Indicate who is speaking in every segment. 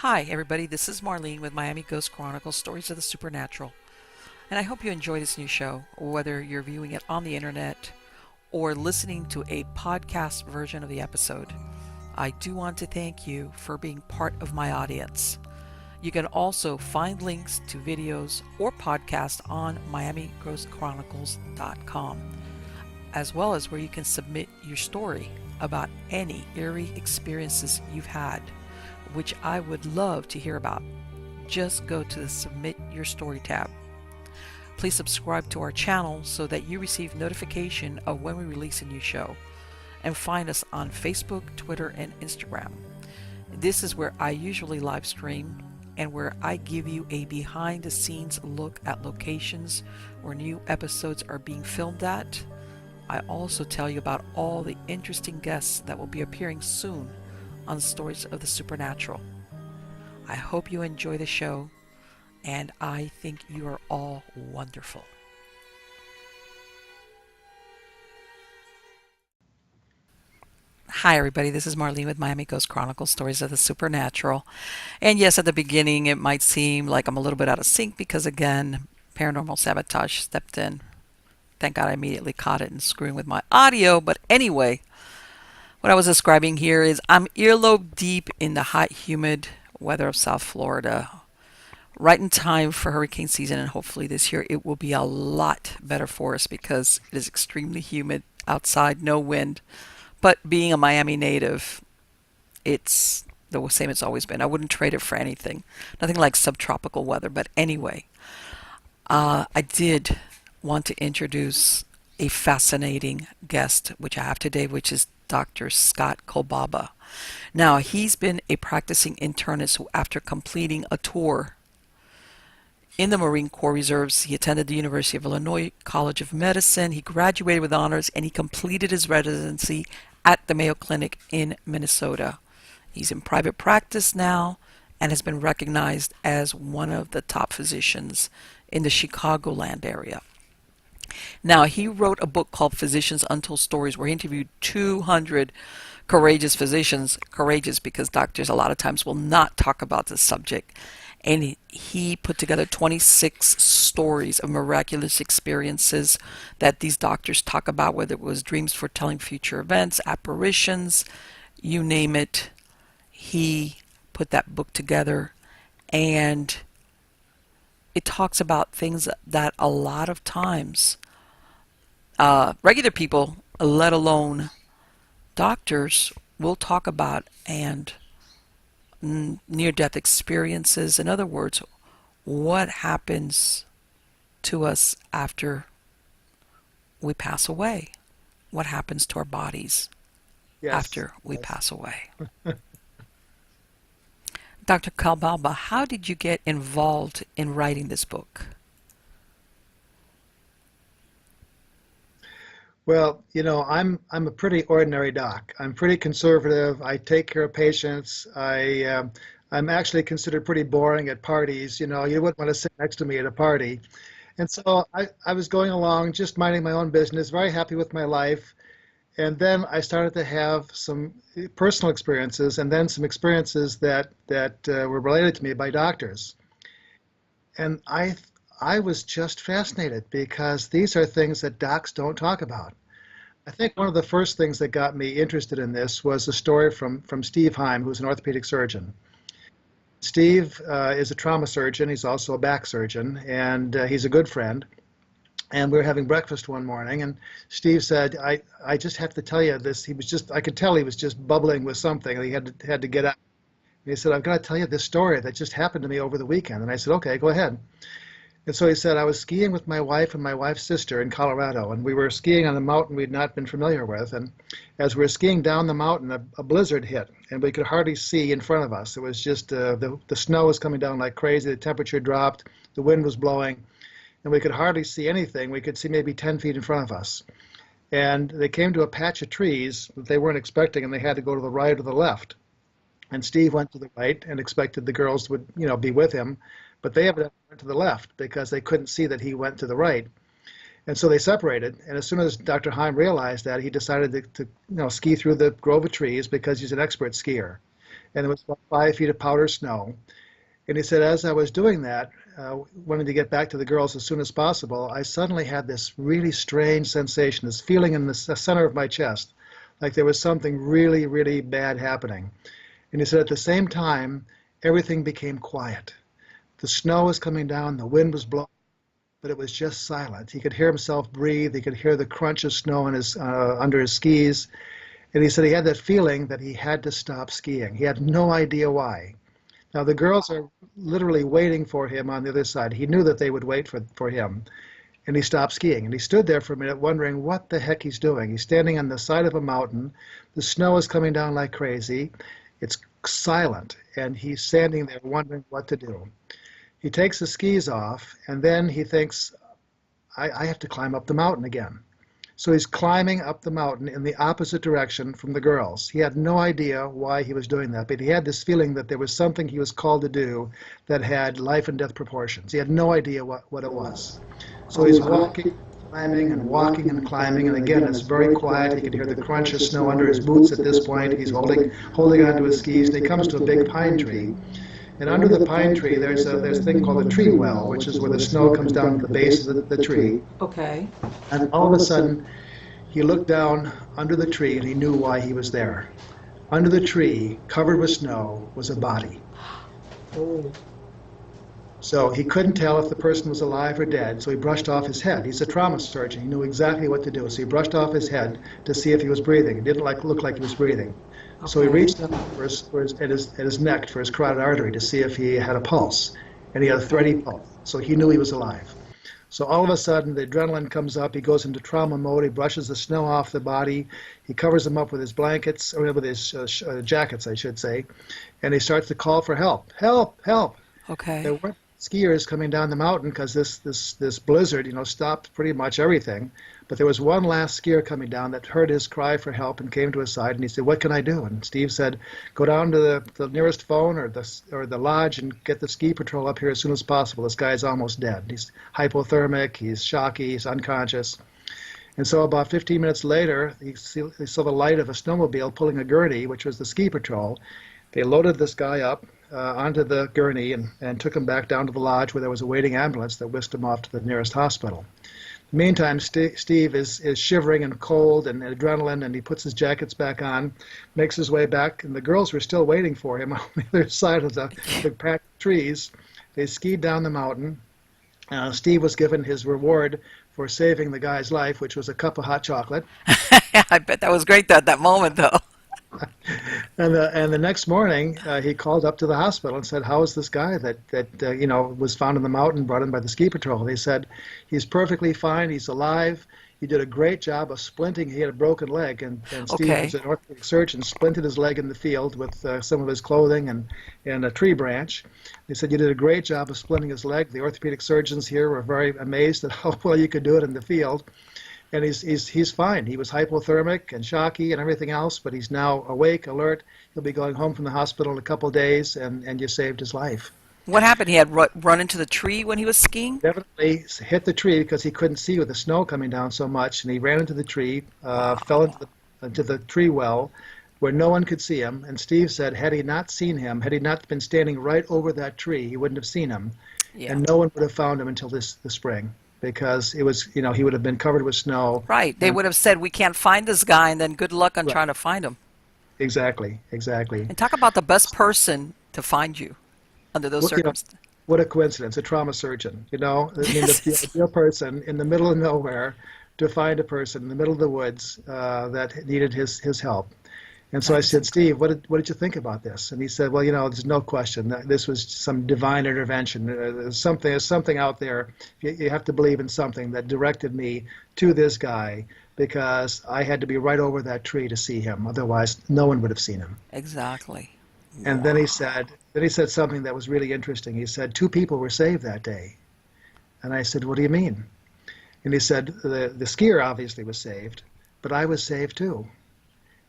Speaker 1: Hi, everybody. This is Marlene with Miami Ghost Chronicles Stories of the Supernatural. And I hope you enjoy this new show, whether you're viewing it on the internet or listening to a podcast version of the episode. I do want to thank you for being part of my audience. You can also find links to videos or podcasts on miamighostchronicles.com, as well as where you can submit your story about any eerie experiences you've had, which I would love to hear about. Just go to the Submit Your Story tab. Please subscribe to our channel so that you receive notification of when we release a new show. And find us on Facebook, Twitter, and Instagram. This is where I usually live stream and where I give you a behind the scenes look at locations where new episodes are being filmed at. I also tell you about all the interesting guests that will be appearing soon on Stories of the Supernatural. I hope you enjoy the show, and I think you are all wonderful. Hi, everybody. This is Marlene with Miami Ghost Chronicles Stories of the Supernatural. And yes, at the beginning, it might seem like I'm a little bit out of sync because, again, paranormal sabotage stepped in. Thank God I immediately caught it and screwing with my audio. But anyway, what I was describing here is I'm earlobe deep in the hot, humid weather of South Florida, right in time for hurricane season, and hopefully this year it will be a lot better for us because it is extremely humid outside, no wind. But being a Miami native, it's the same it's always been. I wouldn't trade it for anything. Nothing like subtropical weather. But anyway, I did want to introduce a fascinating guest, which I have today, which is Dr. Scott Kolbaba. Now, he's been a practicing internist who, after completing a tour in the Marine Corps Reserves, he attended the University of Illinois College of Medicine. He graduated with honors and he completed his residency at the Mayo Clinic in Minnesota. He's in private practice now and has been recognized as one of the top physicians in the Chicagoland area. Now, he wrote a book called Physicians' Untold Stories, where he interviewed 200 courageous physicians, courageous because doctors a lot of times will not talk about this subject. And he put together 26 stories of miraculous experiences that these doctors talk about, whether it was dreams foretelling future events, apparitions, you name it. He put that book together, and it talks about things that a lot of times regular people, let alone doctors, will talk about, and near-death experiences. In other words, what happens to us after we pass away? What happens to our bodies
Speaker 2: Yes,
Speaker 1: after we
Speaker 2: yes.
Speaker 1: pass away? Dr. Kalbaba, how did you get involved in writing this book?
Speaker 2: Well, I'm a pretty ordinary doc. I'm pretty conservative. I take care of patients. I'm actually considered pretty boring at parties. You wouldn't want to sit next to me at a party. And so I was going along, just minding my own business, very happy with my life. And then I started to have some personal experiences, and then some experiences that were related to me by doctors. And I was just fascinated because these are things that docs don't talk about. I think one of the first things that got me interested in this was a story from Steve Heim, who's an orthopedic surgeon. Steve is a trauma surgeon. He's also a back surgeon, and he's a good friend. And we were having breakfast one morning, and Steve said, I just have to tell you this. I could tell he was just bubbling with something. He had to get out. And he said, I've got to tell you this story that just happened to me over the weekend. And I said, okay, go ahead. And so he said, I was skiing with my wife and my wife's sister in Colorado, and we were skiing on a mountain we'd not been familiar with. And as we were skiing down the mountain, a blizzard hit, and we could hardly see in front of us. It was just the snow was coming down like crazy. The temperature dropped, the wind was blowing, and we could hardly see anything. We could see maybe 10 feet in front of us. And they came to a patch of trees that they weren't expecting, and they had to go to the right or the left. And Steve went to the right and expected the girls would, be with him. But they evidently went to the left because they couldn't see that he went to the right. And so they separated. And as soon as Dr. Heim realized that, he decided to ski through the grove of trees because he's an expert skier. and it was about 5 feet of powder snow. And he said, as I was doing that, wanting to get back to the girls as soon as possible, I suddenly had this really strange sensation, this feeling in the center of my chest, like there was something really, really bad happening. And he said, at the same time, everything became quiet. The snow was coming down, the wind was blowing, but it was just silent. He could hear himself breathe. He could hear the crunch of snow under his skis. And he said he had that feeling that he had to stop skiing. He had no idea why. Now, the girls are literally waiting for him on the other side. He knew that they would wait for him. And he stopped skiing. And he stood there for a minute wondering what the heck he's doing. He's standing on the side of a mountain. The snow is coming down like crazy. It's silent. And he's standing there wondering what to do. He takes the skis off, and then he thinks, I have to climb up the mountain again. So he's climbing up the mountain in the opposite direction from the girls. He had no idea why he was doing that, but he had this feeling that there was something he was called to do that had life and death proportions. He had no idea what it was. So he's walking, climbing, and walking and climbing, and again, it's very quiet. He can hear the crunch of snow under his boots at this point. He's holding onto his skis, and he comes to a big pine tree. And under the pine tree, there's a thing called a tree well, which is where the snow comes down to the base of the tree.
Speaker 1: Okay.
Speaker 2: And all of a sudden, he looked down under the tree, and he knew why he was there. Under the tree, covered with snow, was a body.
Speaker 1: Oh.
Speaker 2: So he couldn't tell if the person was alive or dead, so he brushed off his head. He's a trauma surgeon. He knew exactly what to do. So he brushed off his head to see if he was breathing. It didn't look like he was breathing. Okay. So he reached up at his neck for his carotid artery to see if he had a pulse, and he had a steady pulse. So he knew he was alive. So all of a sudden, the adrenaline comes up. He goes into trauma mode. He brushes the snow off the body. He covers them up with his blankets, or with his jackets, I should say, and he starts to call for help. Help! Help!
Speaker 1: Okay.
Speaker 2: There weren't skiers coming down the mountain because this blizzard, stopped pretty much everything. But there was one last skier coming down that heard his cry for help and came to his side, and he said, "What can I do?" And Steve said, "Go down to the nearest phone or the lodge and get the ski patrol up here as soon as possible. This guy's almost dead. He's hypothermic, he's shocky, he's unconscious." And so about 15 minutes later, he saw the light of a snowmobile pulling a gurney, which was the ski patrol. They loaded this guy up onto the gurney and took him back down to the lodge where there was a waiting ambulance that whisked him off to the nearest hospital. Meantime, Steve is shivering and cold and adrenaline, and he puts his jackets back on, makes his way back, and the girls were still waiting for him on the other side of the patch of trees. They skied down the mountain. Steve was given his reward for saving the guy's life, which was a cup of hot chocolate.
Speaker 1: I bet that was great at that moment, though.
Speaker 2: And the next morning, he called up to the hospital and said, "How is this guy that was found in the mountain, brought in by the ski patrol?" They said, "He's perfectly fine. He's alive. You did a great job of splinting." He had a broken leg, and Steve was an orthopedic surgeon, splinted his leg in the field with some of his clothing and a tree branch. They said, "You did a great job of splinting his leg." The orthopedic surgeons here were very amazed at how well you could do it in the field. And he's fine. He was hypothermic and shocky and everything else, but he's now awake, alert. He'll be going home from the hospital in a couple of days, and you saved his life.
Speaker 1: What happened? He had run into the tree when he was skiing?
Speaker 2: Definitely hit the tree because he couldn't see with the snow coming down so much, and he ran into the tree, fell into the tree well where no one could see him. And Steve said, had he not seen him, had he not been standing right over that tree, he wouldn't have seen him, and no one would have found him until the spring. Because it was, he would have been covered with snow.
Speaker 1: Right. They would have said, "We can't find this guy," and then good luck on trying to find him.
Speaker 2: Exactly.
Speaker 1: And talk about the best person to find you under those circumstances.
Speaker 2: What a coincidence, a trauma surgeon, the ideal person in the middle of nowhere to find a person in the middle of the woods that needed his help. And so I said, "Steve, what did you think about this?" And he said, "Well, there's no question that this was some divine intervention. There's something out there. You have to believe in something that directed me to this guy because I had to be right over that tree to see him. Otherwise, no one would have seen him."
Speaker 1: Exactly.
Speaker 2: And then he said something that was really interesting. He said, 2 people were saved that day. And I said, "What do you mean?" And he said, the skier obviously was saved, but I was saved too.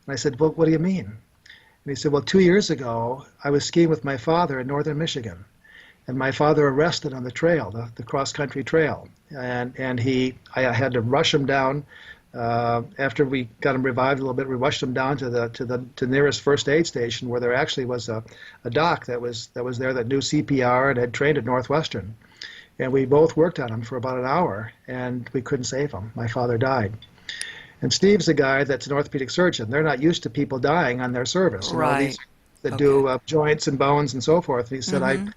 Speaker 2: And I said, "Well, what do you mean?" And he said, "Well, 2 years ago, I was skiing with my father in northern Michigan, and my father arrested on the trail, the cross-country trail, and I had to rush him down After we got him revived a little bit, we rushed him down to the nearest first aid station where there actually was a doc that was there that knew CPR and had trained at Northwestern. And we both worked on him for about an hour, and we couldn't save him. My father died. And Steve's a guy that's an orthopedic surgeon. They're not used to people dying on their service. You know,
Speaker 1: Right.
Speaker 2: these that
Speaker 1: Okay.
Speaker 2: do joints and bones and so forth. He said,
Speaker 1: Mm-hmm.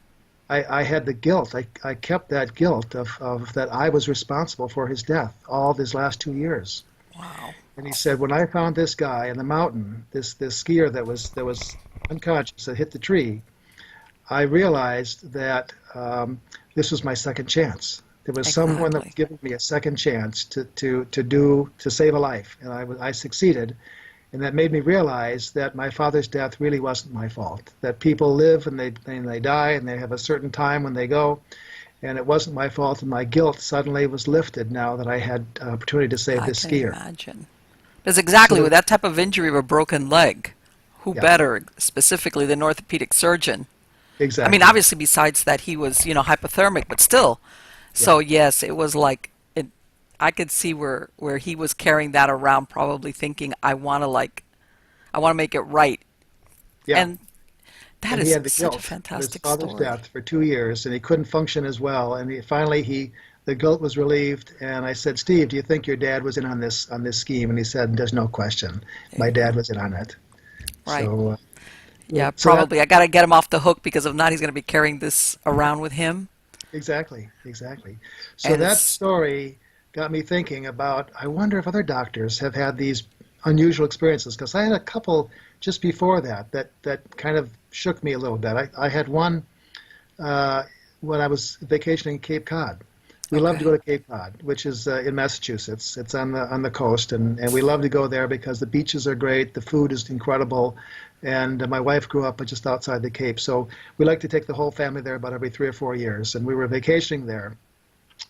Speaker 2: I had the guilt. I kept that guilt of that I was responsible for his death all these last 2 years.
Speaker 1: Wow.
Speaker 2: And he said, when I found this guy in the mountain, this skier that was unconscious that hit the tree, I realized that this was my second chance. There was someone that
Speaker 1: Exactly.
Speaker 2: was giving me a second chance to save a life, and I succeeded. And that made me realize that my father's death really wasn't my fault. That people live and they die and they have a certain time when they go, and it wasn't my fault. And my guilt suddenly was lifted now that I had opportunity to save
Speaker 1: I
Speaker 2: this
Speaker 1: can
Speaker 2: skier.
Speaker 1: imagine. Because exactly
Speaker 2: So
Speaker 1: with that type of injury of a broken leg, who
Speaker 2: yeah,
Speaker 1: better, specifically than orthopedic surgeon? I mean,
Speaker 2: exactly.
Speaker 1: obviously, besides that, he was, hypothermic, but still.
Speaker 2: Yeah,
Speaker 1: So yes, it was like it. I could see where he was carrying that around, probably thinking, I want to make it right,
Speaker 2: yeah.
Speaker 1: and that
Speaker 2: And he
Speaker 1: is
Speaker 2: had the
Speaker 1: such a
Speaker 2: guilt of his
Speaker 1: fantastic
Speaker 2: father's
Speaker 1: story.
Speaker 2: death for 2 years, and he couldn't function as well. And the guilt was relieved. And I said, Steve, do you think your dad was in on this scheme? And he said, there's no question,
Speaker 1: There
Speaker 2: my
Speaker 1: you go.
Speaker 2: dad was in on it.
Speaker 1: Right.
Speaker 2: So,
Speaker 1: Yeah,
Speaker 2: so that
Speaker 1: probably. I got to get him off the hook because if not, he's going to be carrying this around with him.
Speaker 2: exactly. So
Speaker 1: And
Speaker 2: that
Speaker 1: it's
Speaker 2: story got me thinking about. I wonder if other doctors have had these unusual experiences because I had a couple just before that kind of shook me a little bit. I had one uh, when I was vacationing in Cape Cod. We love to
Speaker 1: okay.
Speaker 2: go to Cape Cod, which is in Massachusetts. It's on the coast, and we love to go there because the beaches are great, the food is incredible, and my wife grew up just outside the Cape, so we like to take the whole family there about every 3 or 4 years. And we were vacationing there,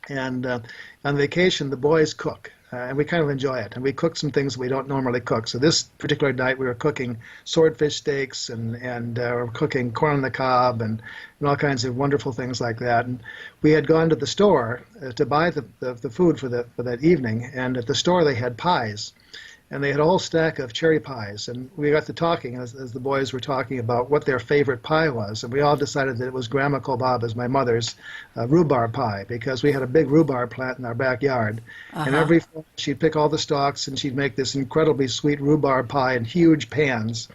Speaker 2: and on vacation, the boys cook, and we kind of enjoy it. And we cook some things we don't normally cook. So this particular night, we were cooking swordfish steaks, and we're cooking corn on the cob, and all kinds of wonderful things like that. And we had gone to the store to buy the food for that evening, and at the store they had pies. And they had a whole stack of cherry pies. And we got to talking as the boys were talking about what their favorite pie was. And we all decided that it was Grandma Kolbaba's, my mother's, rhubarb pie, because we had a big rhubarb plant in our backyard. And
Speaker 1: Uh-huh.
Speaker 2: every fall she'd pick all the stalks and she'd make this incredibly sweet rhubarb pie in huge pans.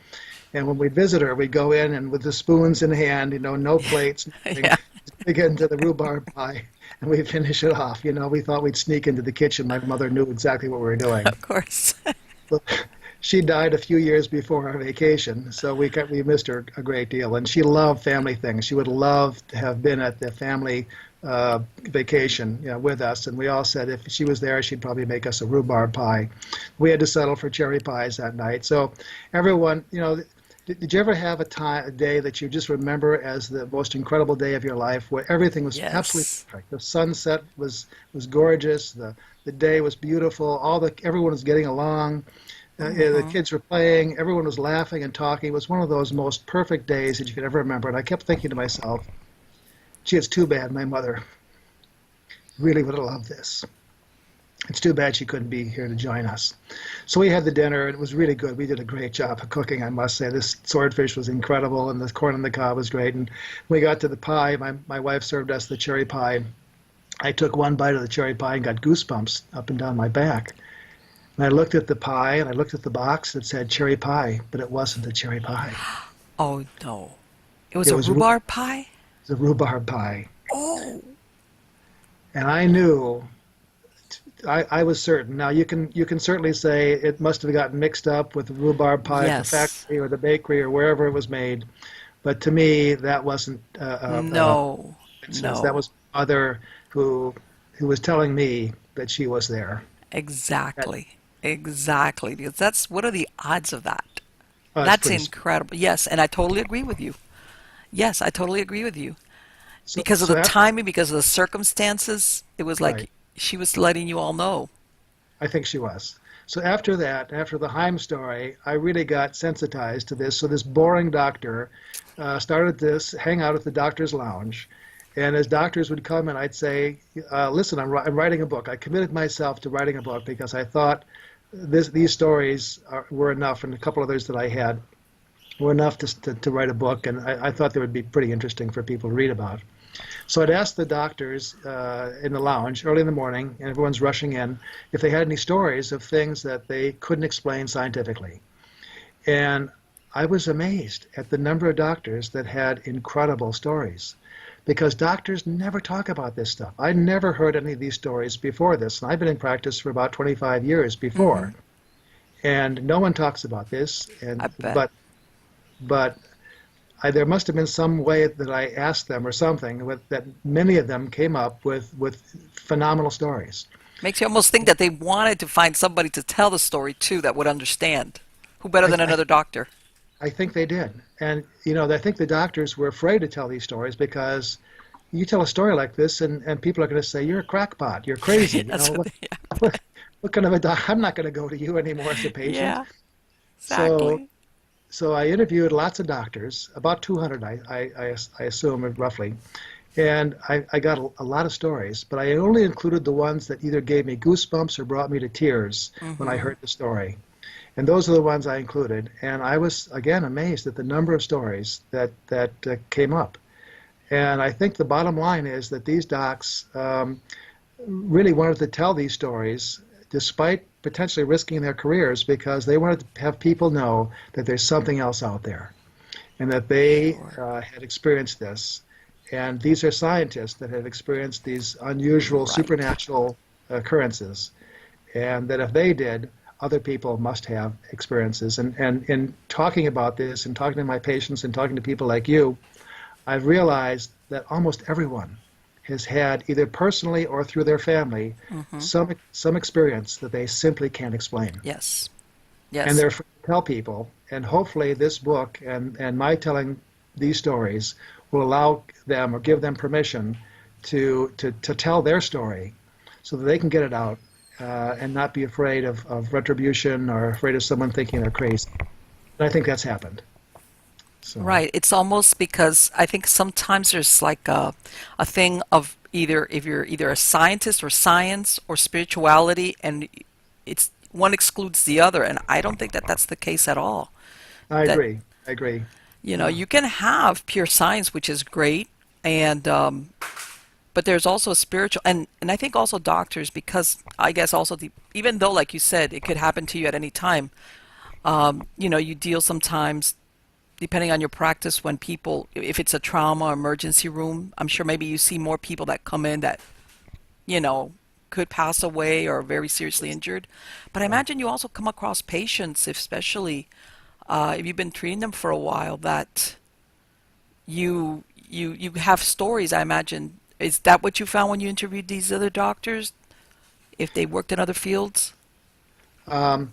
Speaker 2: And when we'd visit her, we'd go in and with the spoons in hand, no plates, nothing,
Speaker 1: Yeah,
Speaker 2: dig into the rhubarb pie. And we'd finish it off. We thought we'd sneak into the kitchen. My mother knew exactly what we were doing.
Speaker 1: of course.
Speaker 2: Well, she died a few years before our vacation, so we missed her a great deal. And she loved family things. She would love to have been at the family vacation, with us. And we all said if she was there, she'd probably make us a rhubarb pie. We had to settle for cherry pies that night. So everyone, did you ever have a day that you just remember as the most incredible day of your life, where everything was absolutely
Speaker 1: Yes.
Speaker 2: perfect? The sunset was gorgeous. The day was beautiful. Everyone was getting along. The
Speaker 1: Hmm.
Speaker 2: kids were playing. Everyone was laughing and talking. It was one of those most perfect days that you could ever remember. And I kept thinking to myself, gee, it's too bad my mother really would have loved this. It's too bad she couldn't be here to join us. So we had the dinner, and it was really good. We did a great job of cooking, I must say. This swordfish was incredible, and the corn on the cob was great. And we got to the pie. My wife served us the cherry pie. I took one bite of the cherry pie and got goosebumps up and down my back. And I looked at the pie, and I looked at the box that said cherry pie, but it wasn't a cherry pie.
Speaker 1: Oh no. It was
Speaker 2: It
Speaker 1: a
Speaker 2: was
Speaker 1: rhubarb pie?
Speaker 2: a rhubarb pie.
Speaker 1: Oh,
Speaker 2: And I knew, I was certain. Now you can certainly say it must have gotten mixed up with the rhubarb pie at the
Speaker 1: yes.
Speaker 2: factory or the bakery or wherever it was made. But to me, that wasn't
Speaker 1: No.
Speaker 2: coincidence. That
Speaker 1: No.
Speaker 2: was my mother who was telling me that she was there. That,
Speaker 1: Exactly. Exactly. Because that's what are the odds of that?
Speaker 2: it's
Speaker 1: That's
Speaker 2: pretty.
Speaker 1: incredible. Yes, and I totally agree with you. Yes, I totally agree with you.
Speaker 2: So
Speaker 1: Because of
Speaker 2: so
Speaker 1: the
Speaker 2: after,
Speaker 1: timing, because of the circumstances, it was
Speaker 2: right,
Speaker 1: like she was letting you all know.
Speaker 2: I think she was. So after that, after the Heim story, I really got sensitized to this. So this boring doctor started to hang out at the doctor's lounge, And as doctors would come and I'd say, listen, I'm writing a book. I committed myself to writing a book because I thought these stories were enough, and a couple others that I had were enough to write a book, and I thought they would be pretty interesting for people to read about. So I'd ask the doctors in the lounge early in the morning, and everyone's rushing in, if they had any stories of things that they couldn't explain scientifically. And I was amazed at the number of doctors that had incredible stories, because doctors never talk about this stuff. I never heard any of these stories before this, and I've been in practice for about 25 years before, and no one talks about this. And
Speaker 1: I bet.
Speaker 2: but there must have been some way that I asked them or something that many of them came up with phenomenal stories.
Speaker 1: Makes you almost think that they wanted to find somebody to tell the story to that would understand. Who better
Speaker 2: I,
Speaker 1: than
Speaker 2: I,
Speaker 1: another doctor?
Speaker 2: I think they did. And, I think the doctors were afraid to tell these stories because you tell a story like this and people are going to say, you're a crackpot, you're crazy.
Speaker 1: That's what they,
Speaker 2: What kind of a doc? I'm not going to go to you anymore as a patient.
Speaker 1: yeah,
Speaker 2: So,
Speaker 1: exactly.
Speaker 2: so I interviewed lots of doctors, about 200, I assume, roughly. And I got a lot of stories, but I only included the ones that either gave me goosebumps or brought me to tears when I heard the story. And those are the ones I included. And I was, again, amazed at the number of stories that came up. And I think the bottom line is that these docs really wanted to tell these stories despite potentially risking their careers because they wanted to have people know that there's something else out there and that they had experienced this. And these are scientists that have experienced these unusual supernatural occurrences, and that if they did, other people must have experiences. And in talking about this and talking to my patients and talking to people like you, I've realized that almost everyone has had, either personally or through their family, some experience that they simply can't explain.
Speaker 1: Yes.
Speaker 2: And
Speaker 1: Yes.
Speaker 2: they're afraid to tell people. And hopefully this book and my telling these stories will allow them or give them permission to tell their story so that they can get it out and not be afraid of retribution or afraid of someone thinking they're crazy. And I think that's happened. So,
Speaker 1: Right. It's almost because I think sometimes there's like a thing of either if you're either a scientist or science or spirituality, and it's one excludes the other, and I don't think that that's the case at all.
Speaker 2: I
Speaker 1: That
Speaker 2: agree. I agree. Yeah.
Speaker 1: you can have pure science, which is great, and but there's also a spiritual, and I think also doctors, because I guess also even though like you said it could happen to you at any time, you deal sometimes depending on your practice when people, if it's a trauma or emergency room, I'm sure maybe you see more people that come in that you know could pass away or are very seriously injured. But I
Speaker 2: Right.
Speaker 1: imagine you also come across patients, especially if you've been treating them for a while, that you have stories. I imagine, is that what you found when you interviewed these other doctors, if they worked in other fields?
Speaker 2: Um,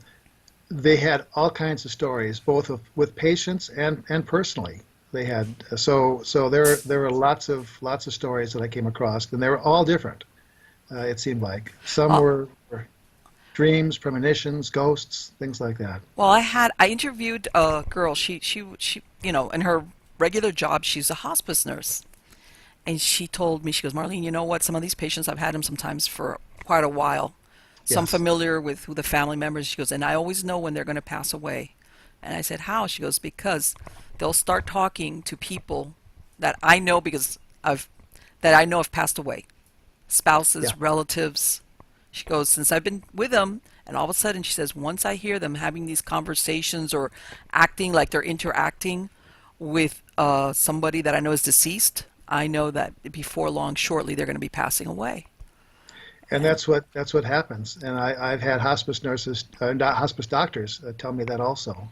Speaker 2: they had all kinds of stories, both with patients and personally. They had so there were lots of stories that I came across, and they were all different. It seemed like some
Speaker 1: Uh,
Speaker 2: were dreams, premonitions, ghosts, things like that.
Speaker 1: well, I interviewed a girl. She in her regular job, she's a hospice nurse, and she told me, she goes, Marlene, you know what? Some of these patients, I've had them sometimes for quite a while. So I'm
Speaker 2: Yes.
Speaker 1: familiar with who the family members. She goes, and I always know when they're going to pass away. And I said, how? She goes, because they'll start talking to people that I know because I've that I know have passed away,
Speaker 2: Yeah.
Speaker 1: spouses, relatives. She goes, since I've been with them, and all of a sudden, she says, once I hear them having these conversations or acting like they're interacting with somebody that I know is deceased, I know that before long, shortly, they're going to be passing away.
Speaker 2: And
Speaker 1: And
Speaker 2: that's what happens. And I've had hospice nurses, not hospice doctors, tell me that also.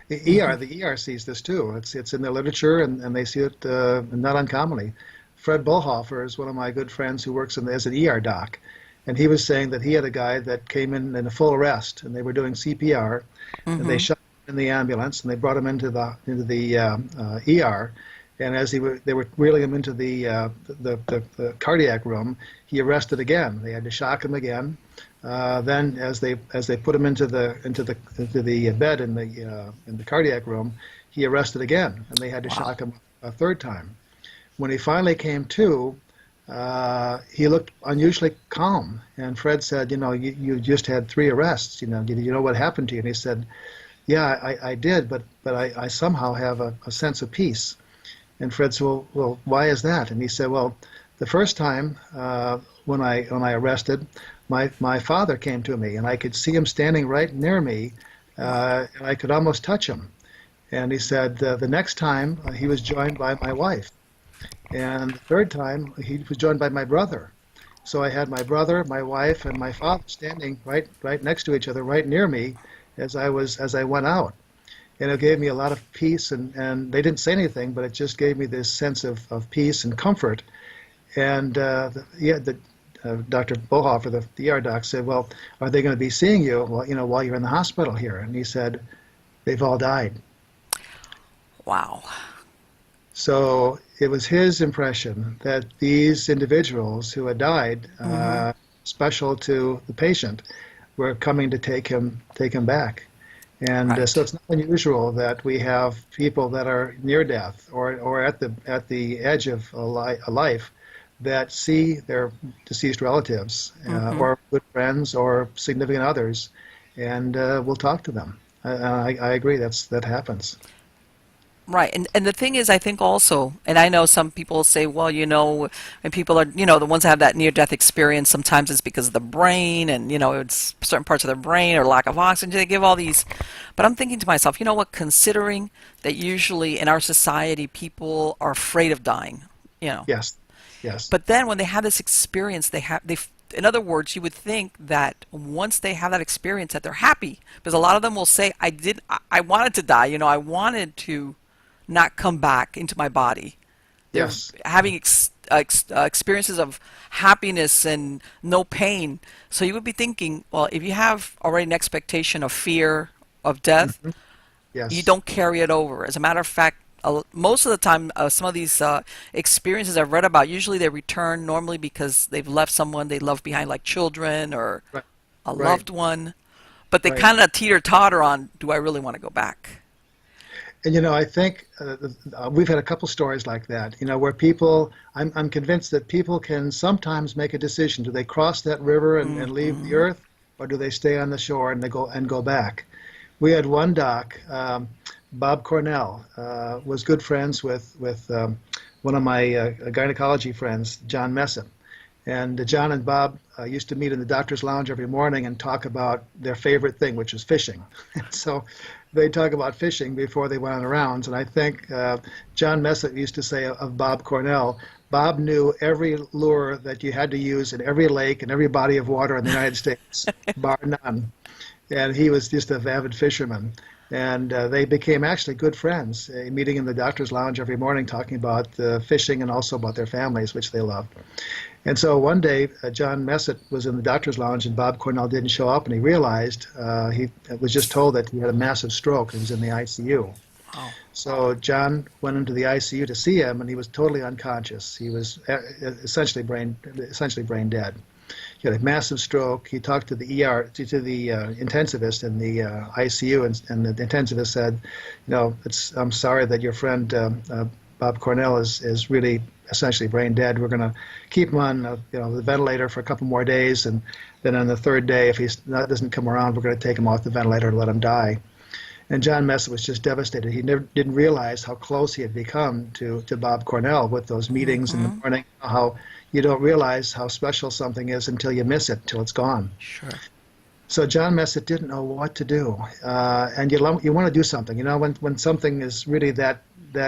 Speaker 2: The ER sees this too. It's in the literature, and they see it not uncommonly. Fred Bullhofer is one of my good friends who works as an ER doc, and he was saying that he had a guy that came in a full arrest, and they were doing CPR, and they
Speaker 1: hmm
Speaker 2: shot him in the ambulance, and they brought him into the ER. And as they were wheeling him into the cardiac room, he arrested again. They had to shock him again. Then, as they put him into the bed in the cardiac room, he arrested again, and they had to
Speaker 1: wow.
Speaker 2: shock him a third time. When he finally came to, he looked unusually calm. And Fred said, you just had 3 arrests. You know what happened to you? And he said, yeah, I did, but I somehow have a sense of peace. And Fred said, well, why is that? And he said, well, the first time when I arrested, my father came to me, and I could see him standing right near me, and I could almost touch him. And he said the next time he was joined by my wife, and the third time he was joined by my brother. So I had my brother, my wife, and my father standing right next to each other, right near me, as I went out. And it gave me a lot of peace, and they didn't say anything, but it just gave me this sense of peace and comfort. And Dr. Bohofer, the ER doc, said, well, are they going to be seeing you while you're in the hospital here? And he said, they've all died.
Speaker 1: Wow.
Speaker 2: So it was his impression that these individuals who had died, special to the patient, were coming to take him back. And
Speaker 1: Right.
Speaker 2: so it's not unusual that we have people that are near death or at the edge of a life that see their deceased relatives
Speaker 1: Hmm.
Speaker 2: or good friends or significant others, and we'll talk to them. I agree that happens.
Speaker 1: Right. And the thing is, I think also, and I know some people say, well, when people are, the ones that have that near death experience, sometimes it's because of the brain and, it's certain parts of their brain or lack of oxygen. They give all these. But I'm thinking to myself, you know what, considering that usually in our society, people are afraid of dying, you know.
Speaker 2: Yes, yes,
Speaker 1: But then when they have this experience, in other words, you would think that once they have that experience that they're happy because a lot of them will say, I wanted to die, I wanted to not come back into my body. They're
Speaker 2: yes.
Speaker 1: having experiences of happiness and no pain. So you would be thinking, well, if you have already an expectation of fear of death,
Speaker 2: Hmm.
Speaker 1: you
Speaker 2: Yes,
Speaker 1: don't carry it over. As a matter of fact, most of the time, some of these experiences I've read about, usually they return normally because they've left someone they love behind, like children or
Speaker 2: right,
Speaker 1: a
Speaker 2: right,
Speaker 1: loved one. But they
Speaker 2: right.
Speaker 1: kind of teeter totter on, do I really want to go back?
Speaker 2: And I think we've had a couple stories like that. Where people, I'm convinced that people can sometimes make a decision: do they cross that river and leave the
Speaker 1: Hmm.
Speaker 2: earth, or do they stay on the shore and they go back? We had one doc, Bob Cornell, was good friends with one of my gynecology friends, John Messett. And John and Bob used to meet in the doctor's lounge every morning and talk about their favorite thing, which was fishing. So they talk about fishing before they went on the rounds. And I think John Messett used to say of Bob Cornell, Bob knew every lure that you had to use in every lake and every body of water in the United States, bar none. And he was just an avid fisherman. And they became actually good friends, meeting in the doctor's lounge every morning, talking about fishing and also about their families, which they loved. And so one day, John Messett was in the doctor's lounge, and Bob Cornell didn't show up, and he realized he was just told that he had a massive stroke and was in the ICU.
Speaker 1: Oh,
Speaker 2: So John went into the ICU to see him, and he was totally unconscious. He was essentially brain dead. He had a massive stroke. He talked to the the intensivist in the ICU, and the intensivist said, I'm sorry that your friend Bob Cornell is really essentially brain dead. We're going to keep him on the ventilator for a couple more days, and then on the third day, if he doesn't come around, we're going to take him off the ventilator and let him die. And John Messett was just devastated. He never didn't realize how close he had become to Bob Cornell with those meetings in the
Speaker 1: hmm,
Speaker 2: morning. How you don't realize how special something is until you miss it, until it's gone.
Speaker 1: sure.
Speaker 2: So John Messett didn't know what to do, and you want to do something. When something is really that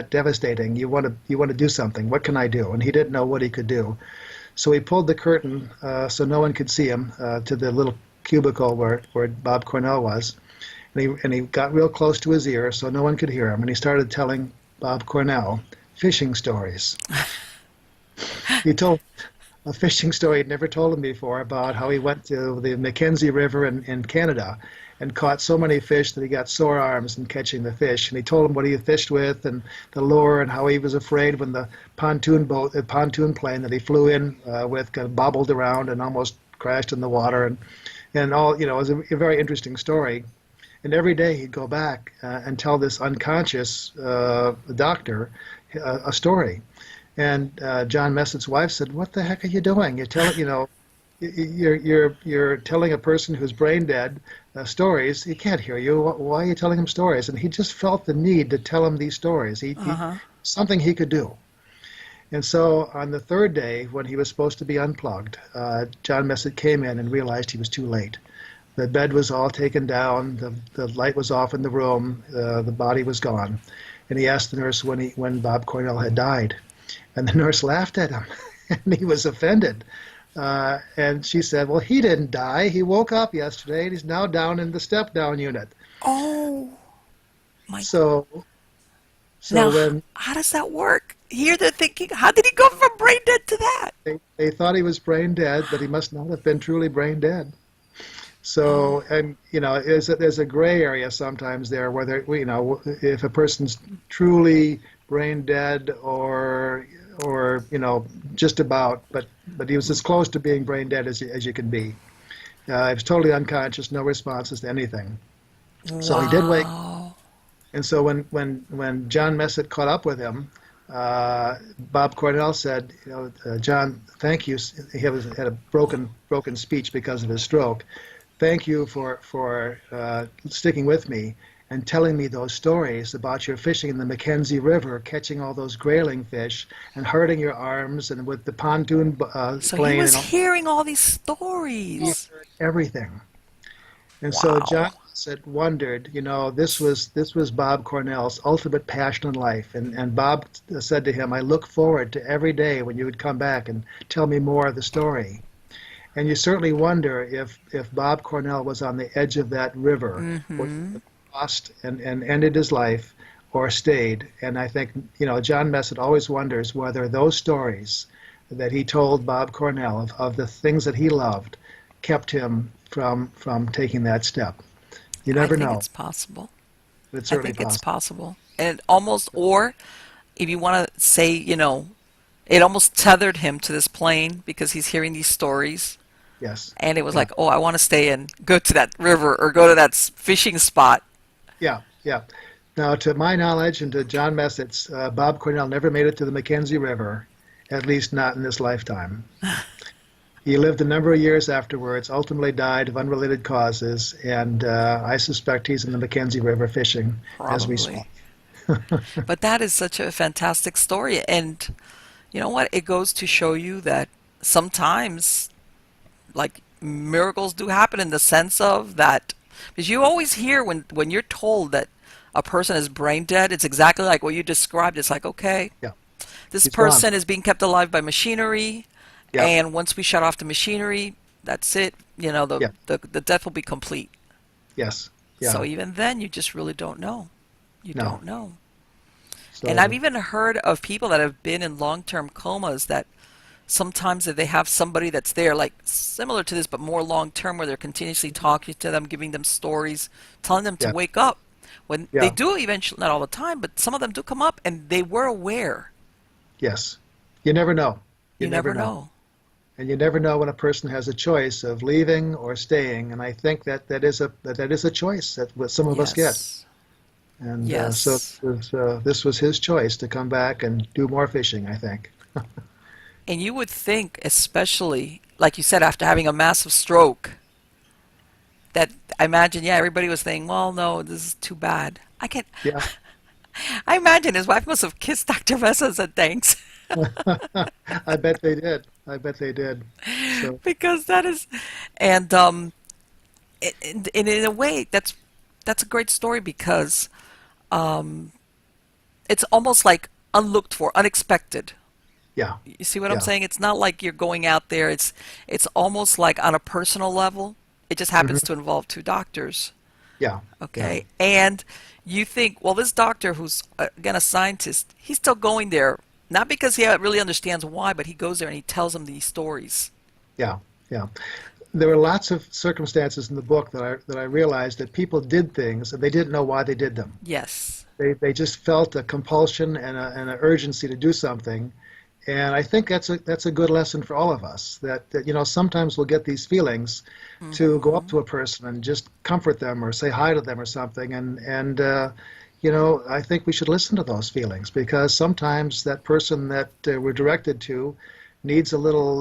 Speaker 2: devastating, you want to do something. What can I do? And he didn't know what he could do. So he pulled the curtain so no one could see him to the little cubicle where Bob Cornell was, and he got real close to his ear so no one could hear him, and he started telling Bob Cornell fishing stories. He told a fishing story he'd never told him before about how he went to the Mackenzie River in Canada and caught so many fish that he got sore arms in catching the fish. And he told him what he fished with and the lure and how he was afraid when the pontoon plane that he flew in with kind of bobbled around and almost crashed in the water. And all, it was a very interesting story. And every day he'd go back and tell this unconscious doctor a story. And John Messett's wife said, "What the heck are you doing? You're telling, you're telling a person who's brain dead stories. He can't hear you. Why are you telling him stories?" And he just felt the need to tell him these stories. He
Speaker 1: Uh-huh.
Speaker 2: something he could do. And so on the third day, when he was supposed to be unplugged, John Messett came in and realized he was too late. The bed was all taken down. The light was off in the room. The body was gone. And he asked the nurse when Bob Cornell had died. And the nurse laughed at him, and he was offended. And she said, "Well, he didn't die. He woke up yesterday, and he's now down in the step-down unit."
Speaker 1: Oh, my.
Speaker 2: So, so
Speaker 1: Now,
Speaker 2: when
Speaker 1: how does that work? Here they're thinking, how did he go from brain dead to that?
Speaker 2: they thought he was brain dead, but he must not have been truly brain dead.
Speaker 1: Oh,
Speaker 2: So, and there's a gray area sometimes there, whether if a person's truly brain dead or just about, but he was as close to being brain dead as you can be. He was totally unconscious, no responses to anything. So he did wake,
Speaker 1: wow.
Speaker 2: and so when John Messett caught up with him, Bob Cornell said, "John, thank you." Had a broken speech because of his stroke. "Thank you for sticking with me and telling me those stories about your fishing in the Mackenzie River, catching all those grayling fish and hurting your arms, and with the pontoon
Speaker 1: So he
Speaker 2: plane
Speaker 1: was
Speaker 2: and all,
Speaker 1: hearing all these
Speaker 2: he
Speaker 1: stories.
Speaker 2: heard everything." And so John
Speaker 1: Wow.
Speaker 2: Bassett wondered, this was Bob Cornell's ultimate passion in life. And Bob said to him, "I look forward to every day when you would come back and tell me more of the story." And you certainly wonder if Bob Cornell was on the edge of that river, or
Speaker 1: Mm-hmm.
Speaker 2: lost and ended his life, or stayed. And I think, John Messett always wonders whether those stories that he told Bob Cornell of the things that he loved kept him from taking that step. You
Speaker 1: I
Speaker 2: never
Speaker 1: think
Speaker 2: know.
Speaker 1: it's possible.
Speaker 2: It's
Speaker 1: I
Speaker 2: certainly
Speaker 1: think it's
Speaker 2: possible.
Speaker 1: possible. And it almost, or if you want to say, it almost tethered him to this plane because he's hearing these stories.
Speaker 2: Yes.
Speaker 1: And it was
Speaker 2: Yeah.
Speaker 1: like, oh, I want to stay and go to that river or go to that fishing spot.
Speaker 2: Yeah. Yeah. Now, to my knowledge and to John Messett's, Bob Cornell never made it to the Mackenzie River, at least not in this lifetime. He lived a number of years afterwards, ultimately died of unrelated causes, and I suspect he's in the Mackenzie River fishing as we speak.
Speaker 1: Probably. But that is such a fantastic story. And you know what? It goes to show you that sometimes, like, miracles do happen in the sense of that. Because you always hear when you're told that a person is brain dead, it's exactly like what you described. It's like, okay,
Speaker 2: Yeah,
Speaker 1: this
Speaker 2: he's gone.
Speaker 1: person is being kept alive by machinery,
Speaker 2: Yeah,
Speaker 1: and once we shut off the machinery, that's it.
Speaker 2: yeah,
Speaker 1: The death will be complete.
Speaker 2: yes, yeah,
Speaker 1: So even then, you just really don't know. You
Speaker 2: no.
Speaker 1: don't know. And I've
Speaker 2: So,
Speaker 1: even heard of people that have been in long-term comas that sometimes if they have somebody that's there, like similar to this, but more long-term, where they're continuously talking to them, giving them stories, telling them to
Speaker 2: yeah,
Speaker 1: wake up. When they
Speaker 2: yeah,
Speaker 1: do eventually, not all the time, but some of them do come up and they were aware.
Speaker 2: yes. You never know. You
Speaker 1: You
Speaker 2: never
Speaker 1: never
Speaker 2: know.
Speaker 1: know.
Speaker 2: And you never know when a person has a choice of leaving or staying. And I think that is a choice that what some of us get.
Speaker 1: Yes.
Speaker 2: And so
Speaker 1: Yes.
Speaker 2: this was his choice to come back and do more fishing, I think.
Speaker 1: And you would think, especially, like you said, after having a massive stroke, that I imagine, yeah, everybody was saying, well, no, this is too bad. I can't,
Speaker 2: Yeah.
Speaker 1: I imagine his wife must have kissed Dr. Vessa and said thanks.
Speaker 2: I bet they did. I bet they did. So,
Speaker 1: Because that is, and in a way, that's a great story because um, it's almost like unlooked for, unexpected.
Speaker 2: yeah,
Speaker 1: You see what I'm
Speaker 2: yeah.
Speaker 1: saying? It's not like you're going out there. It's almost like on a personal level. It just happens
Speaker 2: Hmm.
Speaker 1: to involve two doctors.
Speaker 2: Yeah, yeah,
Speaker 1: Okay. And you think, well, this doctor who's, again, a scientist, he's still going there, not because he really understands why, but he goes there and he tells them these stories.
Speaker 2: yeah, yeah. There were lots of circumstances in the book that I realized that people did things and they didn't know why they did them.
Speaker 1: Yes.
Speaker 2: They just felt a compulsion and an urgency to do something. And I think that's a good lesson for all of us that sometimes we'll get these feelings to go up
Speaker 1: Hmm.
Speaker 2: to a person and just comfort them or say hi to them or something. And I think we should listen to those feelings because sometimes that person that we're directed to needs a little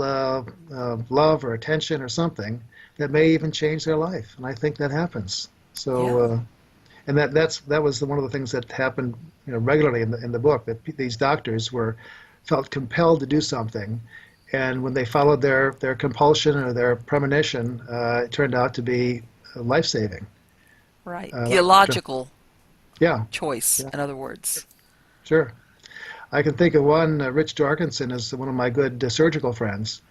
Speaker 2: love or attention or something that may even change their life. And I think that happens. So,
Speaker 1: Yeah.
Speaker 2: and that was one of the things that happened, regularly in the book, that these doctors were felt compelled to do something, and when they followed their compulsion or their premonition, it turned out to be life saving.
Speaker 1: Right. The
Speaker 2: Like Dr.
Speaker 1: illogical
Speaker 2: Yeah,
Speaker 1: choice,
Speaker 2: yeah,
Speaker 1: in other words.
Speaker 2: sure. I can think of one. Rich Jorgensen is one of my good surgical friends,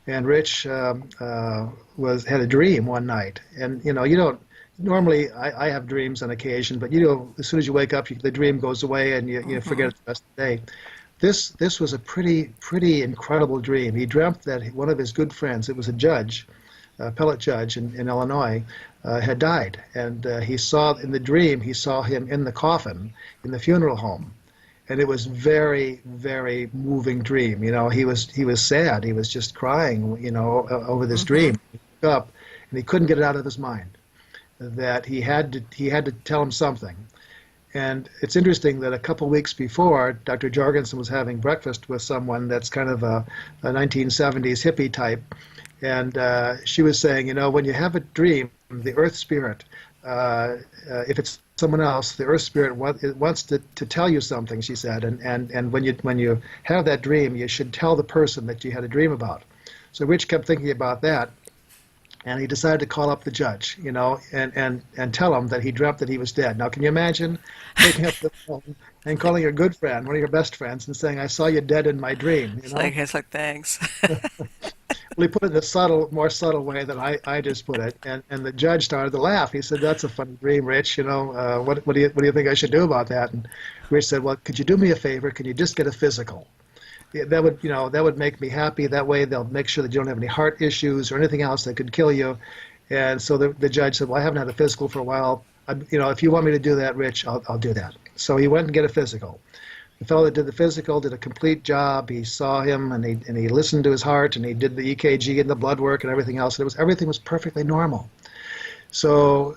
Speaker 2: and Rich was had a dream one night, and you don't normally. I have dreams on occasion, but as soon as you wake up, the dream goes away, and you forget
Speaker 1: Hmm.
Speaker 2: it the rest of the day. This was a pretty incredible dream. He dreamt that one of his good friends, it was a judge, appellate judge in Illinois, had died, and he saw in the dream he saw him in the coffin in the funeral home, and it was very moving dream. He was sad. He was just crying, over this
Speaker 1: Hmm.
Speaker 2: dream. He woke up and he couldn't get it out of his mind that he had to tell him something. And it's interesting that a couple of weeks before, Dr. Jorgensen was having breakfast with someone that's kind of a 1970s hippie type, and she was saying, when you have a dream, the Earth Spirit, if it's someone else, the Earth Spirit it wants to tell you something, she said, and when you have that dream, you should tell the person that you had a dream about. So Rich kept thinking about that, and he decided to call up the judge, and tell him that he dreamt that he was dead. Now, can you imagine picking up the phone and calling your good friend, one of your best friends, and saying, "I saw you dead in my dream,"
Speaker 1: It's like thanks.
Speaker 2: Well, he put it in a more subtle way than I just put it, and the judge started to laugh. He said, "That's a funny dream, Rich. What do you think I should do about that?" And Rich said, "Well, could you do me a favor? Can you just get a physical? Yeah, that would make me happy. That way, they'll make sure that you don't have any heart issues or anything else that could kill you." And so the judge said, "Well, I haven't had a physical for a while. If you want me to do that, Rich, I'll do that." So he went and get a physical. The fellow that did the physical did a complete job. He saw him and he listened to his heart and he did the EKG and the blood work and everything else. And everything was perfectly normal. So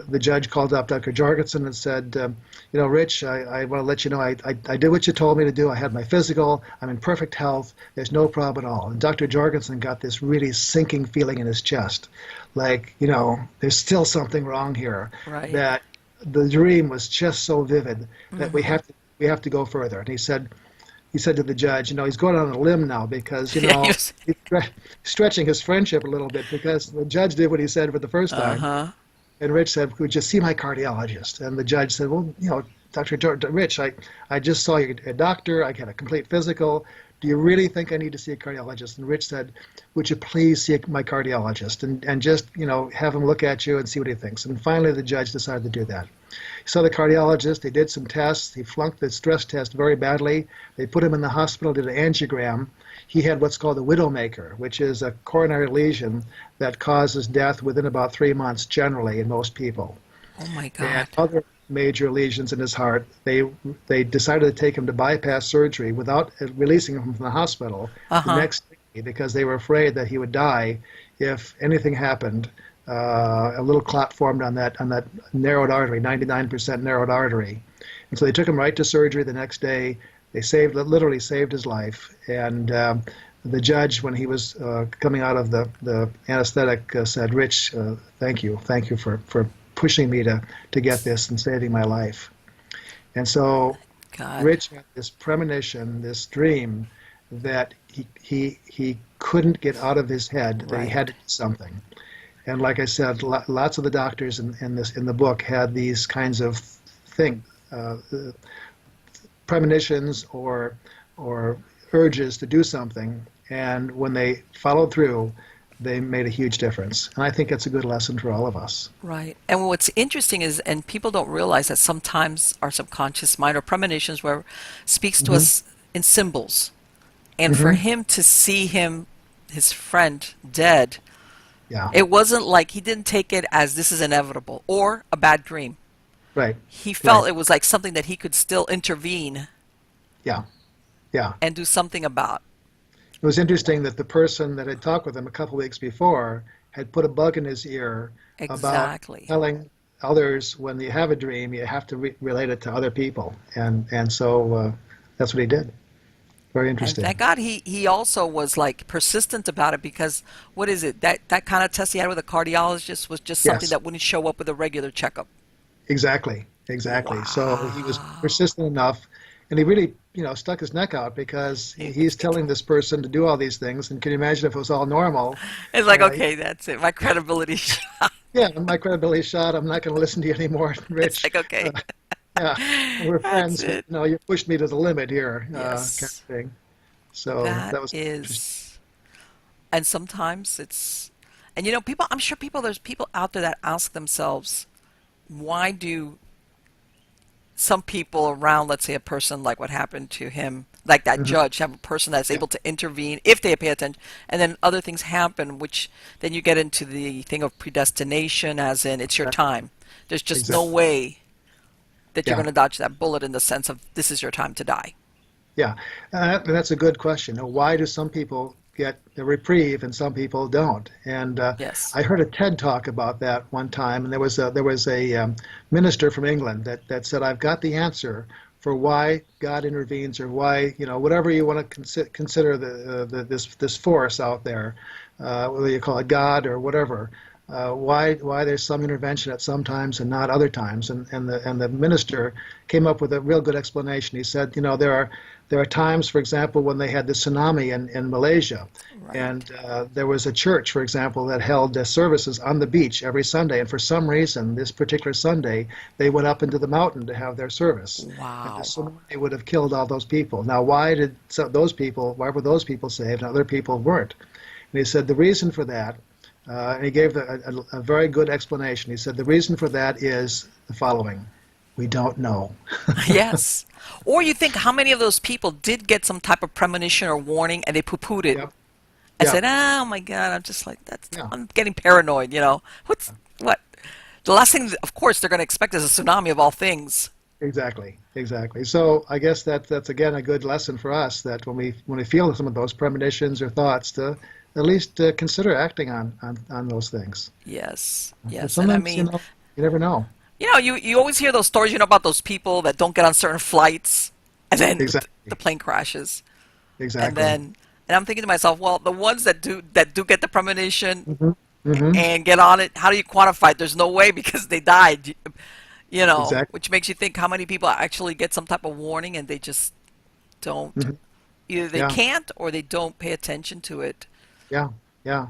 Speaker 2: the judge called up Dr. Jorgensen and said, Rich, I want to let you know I did what you told me to do. I had my physical. I'm in perfect health. There's no problem at all. And Dr. Jorgensen got this really sinking feeling in his chest, like, there's still something wrong here,
Speaker 1: Right.
Speaker 2: that the dream was just so vivid that we
Speaker 1: Hmm.
Speaker 2: have to we have to go further. And he said to the judge, he's going on a limb now because,
Speaker 1: Yeah. He was,
Speaker 2: he's stretching his friendship a little bit because the judge did what he said for the first time.
Speaker 1: uh-huh.
Speaker 2: And Rich said, "Could you see my cardiologist?" And the judge said, "Well, Dr. Rich, I just saw your a doctor. I had a complete physical. Do you really think I need to see a cardiologist?" And Rich said, "Would you please see my cardiologist and just, have him look at you and see what he thinks?" And finally, the judge decided to do that. He saw the cardiologist. They did some tests. He flunked the stress test very badly. They put him in the hospital, did an angiogram. He had what's called a widowmaker, which is a coronary lesion that causes death within about 3 months generally in most people.
Speaker 1: Oh my
Speaker 2: And
Speaker 1: God.
Speaker 2: other major lesions in his heart, they decided to take him to bypass surgery without releasing him from the hospital the
Speaker 1: Uh-huh.
Speaker 2: next day because they were afraid that he would die if anything happened. A little clot formed on that narrowed artery, 99% narrowed artery, and so they took him right to surgery the next day. They literally saved his life. And the judge, when he was coming out of the anesthetic, said, "Rich, thank you for pushing me to get this and saving my life." And so
Speaker 1: God.
Speaker 2: Rich had this premonition, this dream that he couldn't get out of his head, that he had
Speaker 1: Right.
Speaker 2: to do something. And like I said, lots of the doctors in the book had these kinds of things, premonitions or urges to do something, and when they followed through, they made a huge difference. And I think it's a good lesson for all of us.
Speaker 1: Right. And what's interesting is, and people don't realize that sometimes our subconscious mind or premonitions where speaks to
Speaker 2: Hmm.
Speaker 1: us in symbols. And for
Speaker 2: Hmm.
Speaker 1: him to see his friend dead,
Speaker 2: Yeah.
Speaker 1: it wasn't like he didn't take it as this is inevitable or a bad dream.
Speaker 2: Right.
Speaker 1: He
Speaker 2: Right.
Speaker 1: felt it was like something that he could still intervene
Speaker 2: Yeah. Yeah.
Speaker 1: and do something about.
Speaker 2: It was interesting that the person that had talked with him a couple weeks before had put a bug in his ear about
Speaker 1: Exactly.
Speaker 2: telling others, when you have a dream, you have to relate it to other people, and so that's what he did. Very
Speaker 1: And
Speaker 2: interesting.
Speaker 1: thank God he also was like persistent about it because what is it? That kind of test he had with a cardiologist was just something
Speaker 2: Yes,
Speaker 1: that wouldn't show up with a regular checkup.
Speaker 2: exactly, exactly. So he was
Speaker 1: Wow.
Speaker 2: persistent enough, and he really, stuck his neck out because he's telling this person to do all these things. And can you imagine if it was all normal?
Speaker 1: It's like,
Speaker 2: Uh,
Speaker 1: okay, that's it. My credibility shot.
Speaker 2: yeah, my credibility shot. I'm not going to listen to you anymore,
Speaker 1: It's
Speaker 2: Rich.
Speaker 1: like, okay,
Speaker 2: Yeah, we're
Speaker 1: that's
Speaker 2: friends, but
Speaker 1: it.
Speaker 2: you pushed me to the limit here, kind
Speaker 1: Yes,
Speaker 2: of thing. So
Speaker 1: that
Speaker 2: that was interesting.
Speaker 1: is. And sometimes it's, and people, I'm sure there's people out there that ask themselves, why do some people around, let's say a person like what happened to him, like that
Speaker 2: Hmm.
Speaker 1: judge, have a person that's
Speaker 2: Yeah,
Speaker 1: able to intervene if they pay attention, and then other things happen, which then you get into the thing of predestination, as in it's your
Speaker 2: exactly.
Speaker 1: time. There's just no
Speaker 2: Exactly.
Speaker 1: way that you're
Speaker 2: Yeah,
Speaker 1: going to dodge that bullet in the sense of this is your time to die.
Speaker 2: yeah. That's a good question. Why do some people get a reprieve and some people don't? And
Speaker 1: Yes.
Speaker 2: I heard a TED talk about that one time, and there was a minister from England that said, "I've got the answer for why God intervenes, or why whatever you want to consider this force out there, whether you call it God or whatever." Why there's some intervention at some times and not other times, and the minister came up with a real good explanation. He said, there are times, for example, when they had the tsunami in Malaysia,
Speaker 1: Right.
Speaker 2: and there was a church, for example, that held services on the beach every Sunday, and for some reason, this particular Sunday, they went up into the mountain to have their service, and the
Speaker 1: Wow.
Speaker 2: tsunami would have killed all those people. Now, why were those people saved and other people weren't? And he said the reason for that, and he gave a very good explanation. He said the reason for that is the following: we don't know.
Speaker 1: Yes. Or you think how many of those people did get some type of premonition or warning and they poo-pooed it
Speaker 2: Yep.
Speaker 1: and
Speaker 2: Yeah.
Speaker 1: said, "Oh my God, I'm just like
Speaker 2: Yeah.
Speaker 1: I'm getting paranoid, What's what? The last thing, of course, they're going to expect is a tsunami of all things."
Speaker 2: Exactly. Exactly. So I guess that's again a good lesson for us, that when we feel some of those premonitions or thoughts, to at least consider acting on those things.
Speaker 1: Yes,
Speaker 2: Because
Speaker 1: yes. And I
Speaker 2: sometimes
Speaker 1: mean,
Speaker 2: you never know.
Speaker 1: you always hear those stories, about those people that don't get on certain flights and then the
Speaker 2: Exactly.
Speaker 1: plane crashes. And
Speaker 2: Exactly.
Speaker 1: then, and I'm thinking to myself, well, the ones that do get the premonition
Speaker 2: Hmm. Hmm.
Speaker 1: and get on it, how do you quantify it? There's no way because they died,
Speaker 2: Exactly.
Speaker 1: which makes you think how many people actually get some type of warning and they just don't.
Speaker 2: Hmm.
Speaker 1: Either they
Speaker 2: Yeah.
Speaker 1: can't or they don't pay attention to it.
Speaker 2: Yeah. Yeah.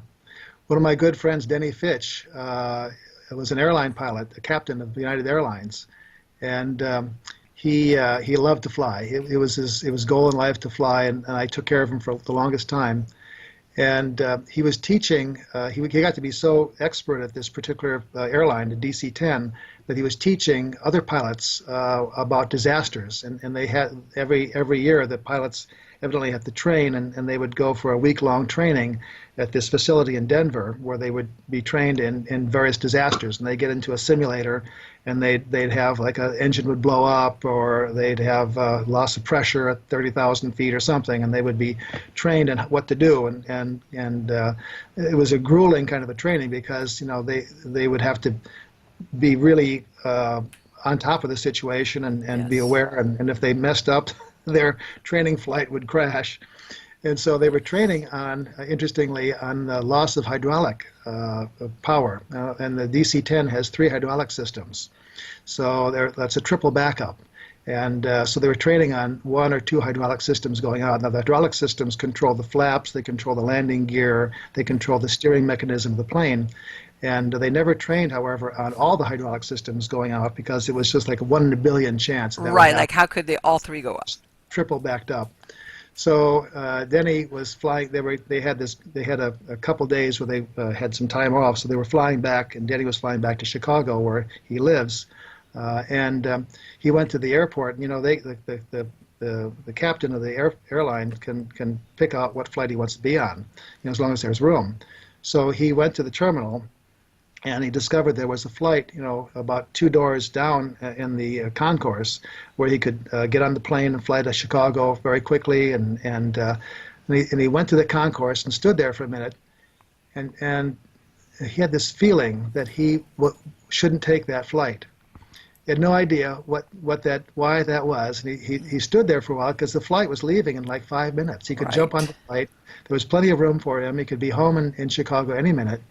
Speaker 2: One of my good friends, Denny Fitch, was an airline pilot, a captain of United Airlines, and he loved to fly. It was goal in life to fly, and I took care of him for the longest time. And he was teaching. He got to be so expert at this particular airline, the DC-10, that he was teaching other pilots about disasters. And they had every year the pilots evidently had to train, and they would go for a week-long training at this facility in Denver, where they would be trained in various disasters. And they get into a simulator, and they'd have like an engine would blow up, or they'd have loss of pressure at 30,000 feet or something, and they would be trained in what to do. And it was a grueling kind of a training, because they would have to be really on top of the situation, and be
Speaker 1: Yes.
Speaker 2: aware. And if they messed up, their training flight would crash. And so they were training on, interestingly, on the loss of hydraulic power. And the DC-10 has three hydraulic systems. So that's a triple backup. And so they were training on one or two hydraulic systems going out. Now, the hydraulic systems control the flaps, they control the landing gear, they control the steering mechanism of the plane. And they never trained, however, on all the hydraulic systems going out, because it was just like a 1 in a billion chance that would
Speaker 1: Right. Like
Speaker 2: happen.
Speaker 1: how could they all three go up?
Speaker 2: Triple backed up. So Denny was flying. They had a couple days where they had some time off, so they were flying back, and Denny was flying back to Chicago, where he lives. And he went to the airport. The captain of the airline can pick out what flight he wants to be on, as long as there's room. So he went to the terminal, and he discovered there was a flight, about two doors down in the concourse, where he could get on the plane and fly to Chicago very quickly. And he went to the concourse and stood there for a minute, and he had this feeling that he shouldn't take that flight. He had no idea why that was. And he stood there for a while because the flight was leaving in like 5 minutes. He could jump on
Speaker 1: Right.
Speaker 2: the flight. There was plenty of room for him. He could be home in Chicago any minute.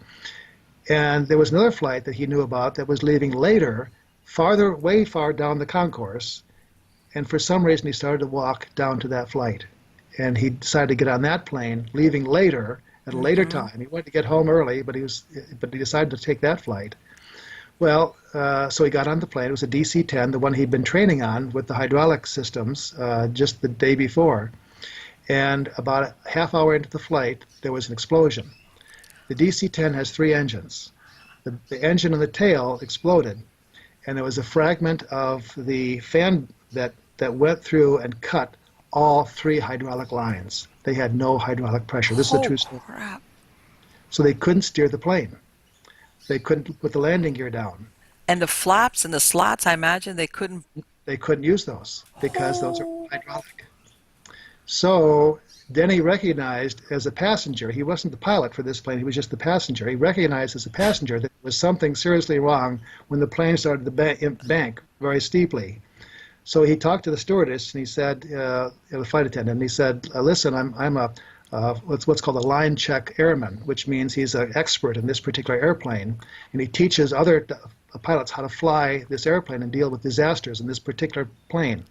Speaker 2: And there was another flight that he knew about that was leaving later, way far down the concourse. And for some reason, he started to walk down to that flight. And he decided to get on that plane, leaving later at a later
Speaker 1: Mm-hmm.
Speaker 2: time. He wanted to get home early, but he decided to take that flight. Well, so he got on the plane. It was a DC-10, the one he'd been training on with the hydraulic systems just the day before. And about a half hour into the flight, there was an explosion. The DC-10 has three engines. The engine and the tail exploded, and there was a fragment of the fan that went through and cut all three hydraulic lines. They had no hydraulic pressure. This is a
Speaker 1: Oh,
Speaker 2: true story.
Speaker 1: crap.
Speaker 2: So they couldn't steer the plane. They couldn't put the landing gear down.
Speaker 1: And the flaps and the slots, I imagine they couldn't.
Speaker 2: They couldn't use those because those are
Speaker 1: Oh,
Speaker 2: hydraulic. So Denny recognized as a passenger, he wasn't the pilot for this plane, he was just the passenger. He recognized as a passenger that there was something seriously wrong when the plane started to bank very steeply. So he talked to the stewardess and he said, the flight attendant, and he said, listen, I'm a what's called a line check airman, which means he's an expert in this particular airplane, and he teaches other pilots how to fly this airplane and deal with disasters in this particular plane.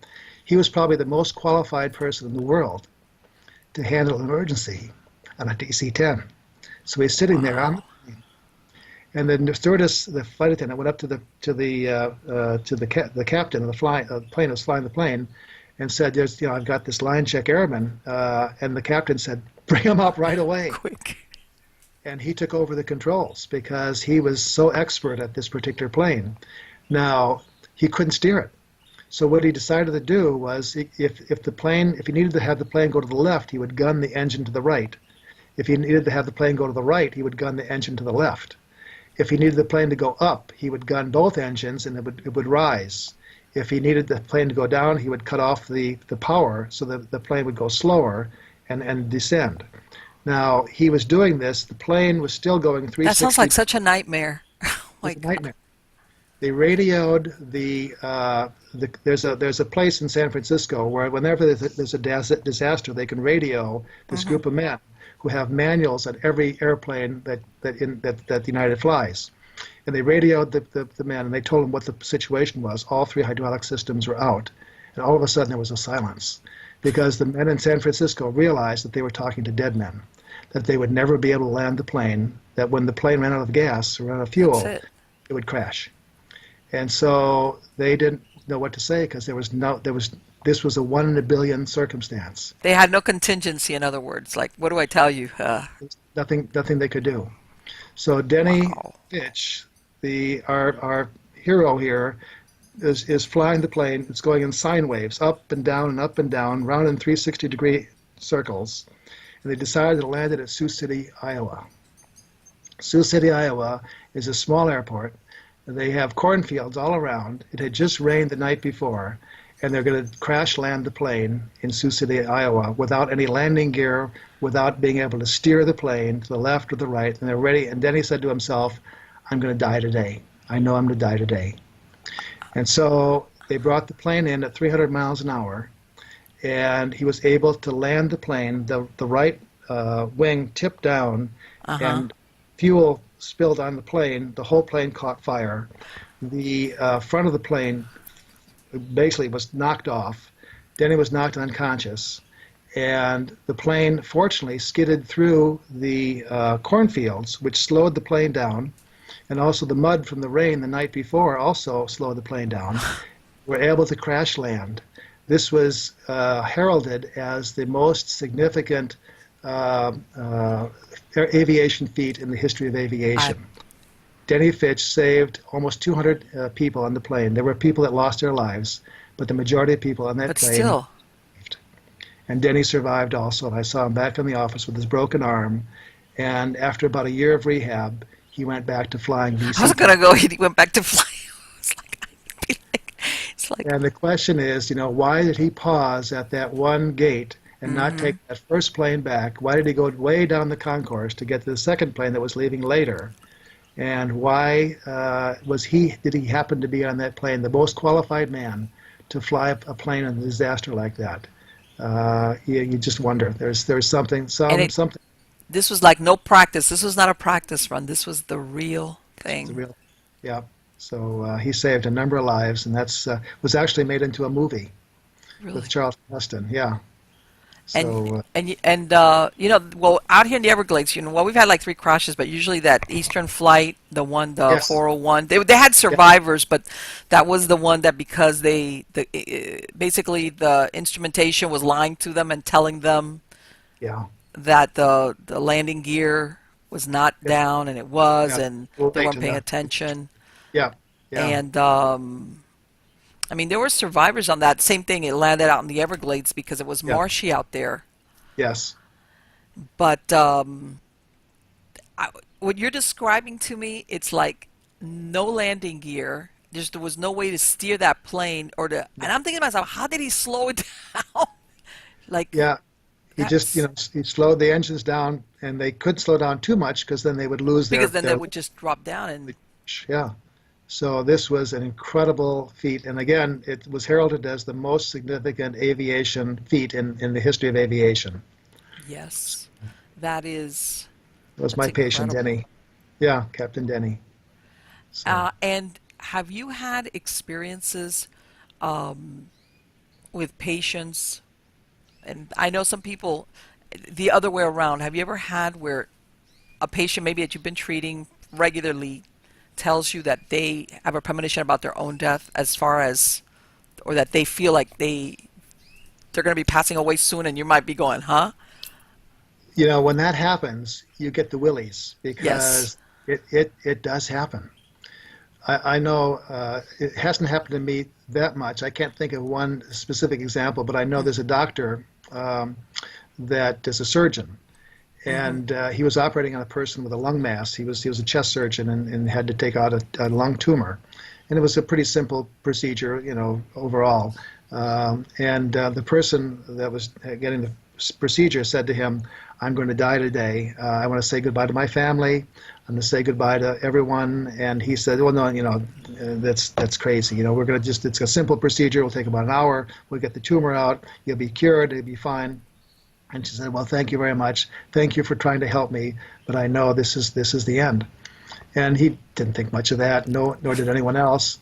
Speaker 2: He was probably the most qualified person in the world to handle an emergency on a DC-10. So he's sitting there on,
Speaker 1: wow.
Speaker 2: and then the stewardess, the flight attendant, went up to the captain of the plane that was flying the plane, and said, "There's, I've got this line check airman," and the captain said, "Bring him up right away."
Speaker 1: Quick.
Speaker 2: And he took over the controls because he was so expert at this particular plane. Now he couldn't steer it. So what he decided to do was, if he needed to have the plane go to the left, he would gun the engine to the right. If he needed to have the plane go to the right, he would gun the engine to the left. If he needed the plane to go up, he would gun both engines and it would rise. If he needed the plane to go down, he would cut off the power so that the plane would go slower and descend. Now, he was doing this. The plane was still going
Speaker 1: That sounds
Speaker 2: 360.
Speaker 1: like such a nightmare. Oh
Speaker 2: It
Speaker 1: my
Speaker 2: was a
Speaker 1: God.
Speaker 2: nightmare. They radioed there's a place in San Francisco where whenever there's a disaster, they can radio this
Speaker 1: Mm-hmm.
Speaker 2: group of men who have manuals on every airplane that United flies. And they radioed the men, and they told them what the situation was. All three hydraulic systems were out. And all of a sudden, there was a silence because the men in San Francisco realized that they were talking to dead men, that they would never be able to land the plane, that when the plane ran out of gas or ran out of fuel,
Speaker 1: That's it.
Speaker 2: it would crash. And so they didn't know what to say because this was a 1 in a billion circumstance.
Speaker 1: They had no contingency, in other words. Like, what do I tell you?
Speaker 2: Nothing they could do. So Denny
Speaker 1: Wow.
Speaker 2: Fitch, our hero here, is flying the plane. It's going in sine waves, up and down, round in 360-degree circles. And they decided to land it at Sioux City, Iowa. Sioux City, Iowa is a small airport. They have cornfields all around. It had just rained the night before, and they're going to crash land the plane in Sioux City, Iowa, without any landing gear, without being able to steer the plane to the left or the right. And they're ready. And Denny said to himself, "I'm going to die today. I know I'm going to die today." And so they brought the plane in at 300 miles an hour, and he was able to land the plane. The right wing tipped down,
Speaker 1: Uh-huh.
Speaker 2: and fuel spilled on the plane. The whole plane caught fire. The front of the plane basically was knocked off. Denny was knocked unconscious, and the plane fortunately skidded through the cornfields, which slowed the plane down, and also the mud from the rain the night before also slowed the plane down. We're able to crash land. This was heralded as the most significant aviation feat in the history of aviation. Denny Fitch saved almost 200 people on the plane. There were people that lost their lives, but the majority of people on that
Speaker 1: But
Speaker 2: plane
Speaker 1: still,
Speaker 2: lived. And Denny survived also. And I saw him back in the office with his broken arm. And after about a year of rehab, he went back to flying
Speaker 1: I
Speaker 2: VC.
Speaker 1: was gonna go. He went back to flying. It's like,
Speaker 2: And the question is, why did he pause at that one gate and not take that first plane back? Why did he go way down the concourse to get to the second plane that was leaving later? And why did he happen to be on that plane, the most qualified man to fly a plane in a disaster like that? You just wonder. There's something,
Speaker 1: And it
Speaker 2: something.
Speaker 1: this was like no practice. This was not a practice run. This was the real
Speaker 2: This was a
Speaker 1: thing.
Speaker 2: real, yeah. So he saved a number of lives, and that's was actually made into a movie with
Speaker 1: Really.
Speaker 2: Charlton Heston. Yeah.
Speaker 1: And
Speaker 2: So
Speaker 1: you know, well, out here in the Everglades, you know, well, we've had like three crashes, but usually that Eastern flight, the
Speaker 2: yes,
Speaker 1: 401, they had
Speaker 2: yeah,
Speaker 1: survivors, but that was the one that because basically the instrumentation was lying to them and telling them
Speaker 2: yeah,
Speaker 1: that the landing gear was not
Speaker 2: yeah,
Speaker 1: down, and it was,
Speaker 2: yeah.
Speaker 1: and they
Speaker 2: Right
Speaker 1: weren't
Speaker 2: to
Speaker 1: paying
Speaker 2: the
Speaker 1: attention.
Speaker 2: yeah, yeah,
Speaker 1: And I mean, there were survivors on that same thing. It landed out in the Everglades because it was
Speaker 2: yeah,
Speaker 1: marshy out there.
Speaker 2: yes.
Speaker 1: But what you're describing to me, it's like no landing gear. There was no way to steer that plane or to.
Speaker 2: No.
Speaker 1: And I'm thinking to myself, how did he slow it down? Like
Speaker 2: Yeah, he just,
Speaker 1: that's
Speaker 2: he slowed the engines down, and they couldn't slow down too much because then they would lose
Speaker 1: because then they
Speaker 2: their
Speaker 1: would just drop down and
Speaker 2: launch. Yeah. So this was an incredible feat, and again, it was heralded as the most significant aviation feat in the history of aviation.
Speaker 1: yes, that is
Speaker 2: It was
Speaker 1: that's
Speaker 2: my patient,
Speaker 1: incredible.
Speaker 2: Denny. Yeah, Captain Denny. So
Speaker 1: And have you had experiences um, with patients? And I know some people the other way around. Have you ever had where a patient maybe that you've been treating regularly tells you that they have a premonition about their own death as far as or that they feel like they're going to be passing away soon and you might be going, "Huh?"
Speaker 2: when that happens, you get the willies
Speaker 1: Yes.
Speaker 2: because it does happen. I know it hasn't happened to me that much. I can't think of one specific example, but I know there's a doctor that is a surgeon,
Speaker 1: Mm-hmm.
Speaker 2: and he was operating on a person with a lung mass. He was a chest surgeon and had to take out a lung tumor, and it was a pretty simple procedure, overall. And the person that was getting the procedure said to him, "I'm going to die today. I want to say goodbye to my family. I'm going to say goodbye to everyone." And he said, "Well, no, that's crazy. We're going to it's a simple procedure. It'll take about an hour. We'll get the tumor out. You'll be cured. It'll be fine." And she said, "Well, thank you very much. Thank you for trying to help me, but I know this is the end." And he didn't think much of that, no, nor did anyone else.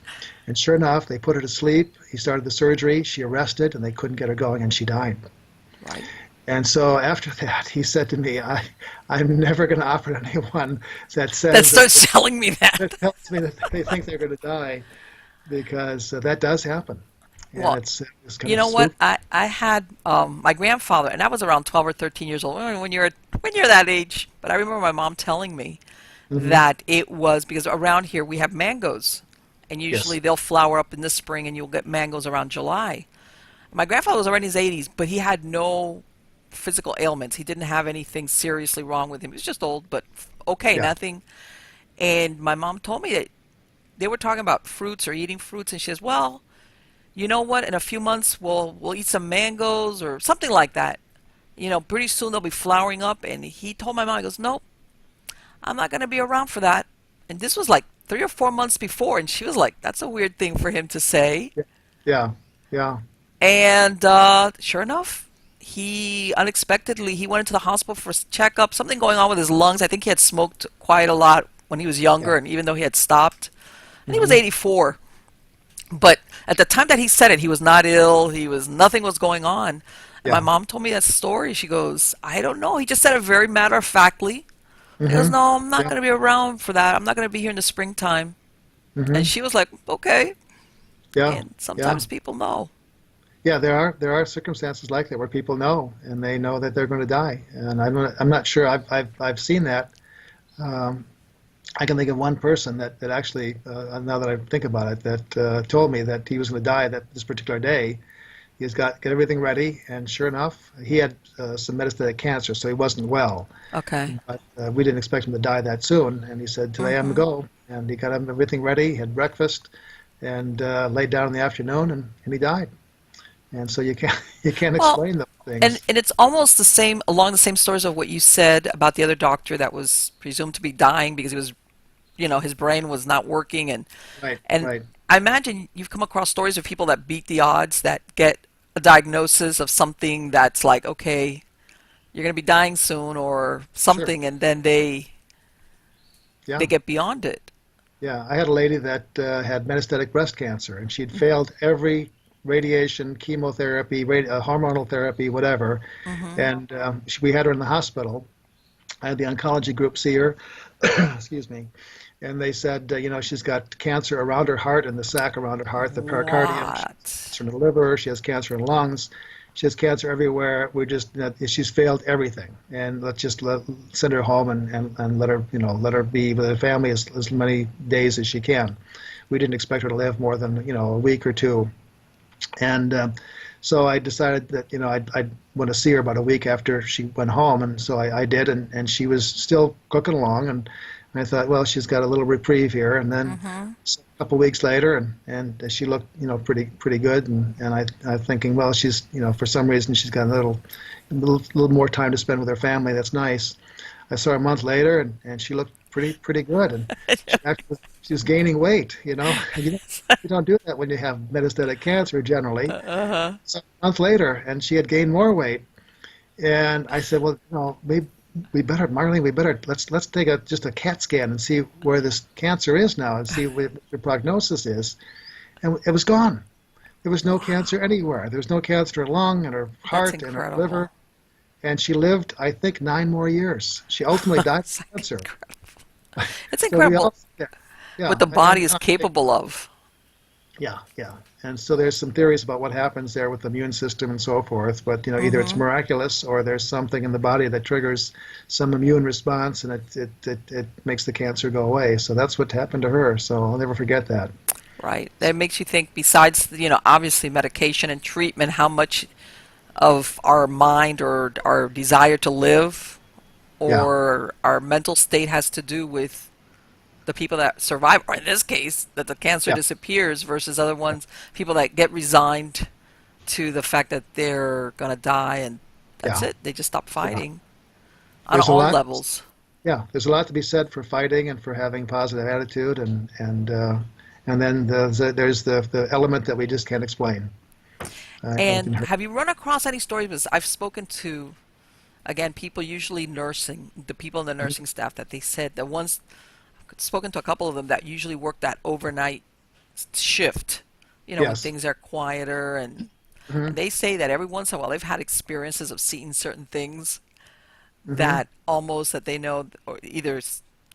Speaker 2: And sure enough, they put her to sleep. He started the surgery. She arrested, and they couldn't get her going, and she died.
Speaker 1: Right.
Speaker 2: And so after that, he said to me, I'm never going to operate on anyone that
Speaker 1: That
Speaker 2: says
Speaker 1: starts telling me
Speaker 2: that
Speaker 1: that.
Speaker 2: tells me that they think they're going to die, because that does happen. And
Speaker 1: Well,
Speaker 2: it's kind
Speaker 1: you
Speaker 2: of
Speaker 1: know what?
Speaker 2: spooky.
Speaker 1: I had my grandfather, and I was around 12 or 13 years old when you're that age. But I remember my mom telling me
Speaker 2: Hmm.
Speaker 1: that it was because around here we have mangoes, and usually
Speaker 2: Yes.
Speaker 1: they'll flower up in the spring, and you'll get mangoes around July. My grandfather was already in his 80s, but he had no physical ailments. He didn't have anything seriously wrong with him. He was just old, but okay,
Speaker 2: Yeah.
Speaker 1: nothing. And my mom told me that they were talking about fruits or eating fruits, and she says, "Well, you know what? In a few months, we'll eat some mangoes or something like that. Pretty soon they'll be flowering up." And he told my mom, he goes, "Nope, I'm not going to be around for that." And this was like 3 or 4 months before, and she was like, "That's a weird thing for him to say."
Speaker 2: Yeah. Yeah.
Speaker 1: And sure enough, he unexpectedly he went into the hospital for a checkup. Something going on with his lungs. I think he had smoked quite a lot when he was
Speaker 2: Yeah.
Speaker 1: younger, and even though he had stopped, and he was
Speaker 2: Hmm.
Speaker 1: 84. But at the time that he said it, he was not ill. He was nothing was going on. And my
Speaker 2: Yeah.
Speaker 1: mom told me that story. She goes, "I don't know." He just said it very matter of factly. He goes,
Speaker 2: Hmm.
Speaker 1: "No, I'm not
Speaker 2: Yeah.
Speaker 1: going to be around for that. I'm not going to be here in the springtime." And
Speaker 2: Hmm.
Speaker 1: she was like, "Okay."
Speaker 2: Yeah.
Speaker 1: And
Speaker 2: Yeah.
Speaker 1: sometimes people know.
Speaker 2: Yeah, there are circumstances like that where people know, and they know that they're going to die. And I'm not sure I've seen that. Um, I can think of one person that actually, now that I think about it, that told me that he was going to die that this particular day. He's got everything ready, and sure enough, he had some metastatic cancer, so he wasn't well.
Speaker 1: Okay.
Speaker 2: But we didn't expect him to die that soon. And he said, "Today I'm
Speaker 1: Mm-hmm.
Speaker 2: going to go." And he got everything ready, he had breakfast, and laid down in the afternoon, and he died. And so you can't
Speaker 1: Well,
Speaker 2: explain those
Speaker 1: and
Speaker 2: things.
Speaker 1: and it's almost the same along the same stories of what you said about the other doctor that was presumed to be dying because he was his brain was not working,
Speaker 2: Right,
Speaker 1: and
Speaker 2: right.
Speaker 1: I imagine you've come across stories of people that beat the odds, that get a diagnosis of something that's like, okay, you're going to be dying soon or
Speaker 2: Sure.
Speaker 1: something, and then they
Speaker 2: Yeah.
Speaker 1: get beyond it.
Speaker 2: Yeah. I had a lady that had metastatic breast cancer, and she'd failed every radiation, chemotherapy, hormonal therapy, whatever.
Speaker 1: Mm-hmm.
Speaker 2: And we had her in the hospital. I had the oncology group see her, excuse me, and they said, she's got cancer around her heart and the sac around her heart, the pericardium. She has
Speaker 1: What?
Speaker 2: cancer in the liver. She has cancer in lungs. She has cancer everywhere. She's failed everything, and let's just send her home and let her, let her be with her family as many days as she can. We didn't expect her to live more than, a week or two. And so I decided that I'd want to see her about a week after she went home, and so I did, and she was still cooking along, and I thought, well, she's got a little reprieve here, and then
Speaker 1: Mm-hmm.
Speaker 2: a couple of weeks later, and she looked pretty good, and I'm thinking, well, she's for some reason she's got a little more time to spend with her family. That's nice. I saw her a month later, and she looked pretty good, and she was gaining weight. You don't do that when you have metastatic cancer generally.
Speaker 1: Uh-huh.
Speaker 2: So a month later, and she had gained more weight, and I said, well, we better, Marlene, let's take just a CAT scan and see where this cancer is now and see what the prognosis is, and it was gone. There was no cancer anywhere. There was no cancer in her lung and her
Speaker 1: That's
Speaker 2: heart and her
Speaker 1: incredible.
Speaker 2: liver. And she lived, I think, 9 more years. She ultimately died
Speaker 1: It's
Speaker 2: of
Speaker 1: like
Speaker 2: cancer.
Speaker 1: it's
Speaker 2: So we
Speaker 1: incredible
Speaker 2: all, yeah,
Speaker 1: what
Speaker 2: yeah,
Speaker 1: the body is capable of.
Speaker 2: yeah, yeah. And so there's some theories about what happens there with the immune system and so forth. But either it's
Speaker 1: Mm-hmm.
Speaker 2: miraculous or there's something in the body that triggers some immune response and it makes the cancer go away. So that's what happened to her. So I'll never forget that.
Speaker 1: Right. That makes you think, besides, obviously medication and treatment, how much of our mind or our desire to live
Speaker 2: Yeah,
Speaker 1: or our mental state has to do with the people that survive, or in this case, that the cancer
Speaker 2: yeah,
Speaker 1: disappears versus other ones, people that get resigned to the fact that they're going to die and that's
Speaker 2: yeah,
Speaker 1: it. They just stop
Speaker 2: yeah.
Speaker 1: fighting on
Speaker 2: There's a
Speaker 1: all
Speaker 2: lot.
Speaker 1: levels.
Speaker 2: Yeah, there's a lot to be said for fighting and for having positive attitude and then there's the element that we just can't explain. I know you can
Speaker 1: And
Speaker 2: hear.
Speaker 1: have you run across any stories? Because I've spoken to, again, people usually nursing, the people in the nursing staff, that they said the ones, spoken to a couple of them that usually work that overnight shift, when
Speaker 2: Yes.
Speaker 1: things are quieter, and
Speaker 2: Hmm.
Speaker 1: they say that every once in a while they've had experiences of seeing certain things
Speaker 2: Hmm.
Speaker 1: that almost that they know, or either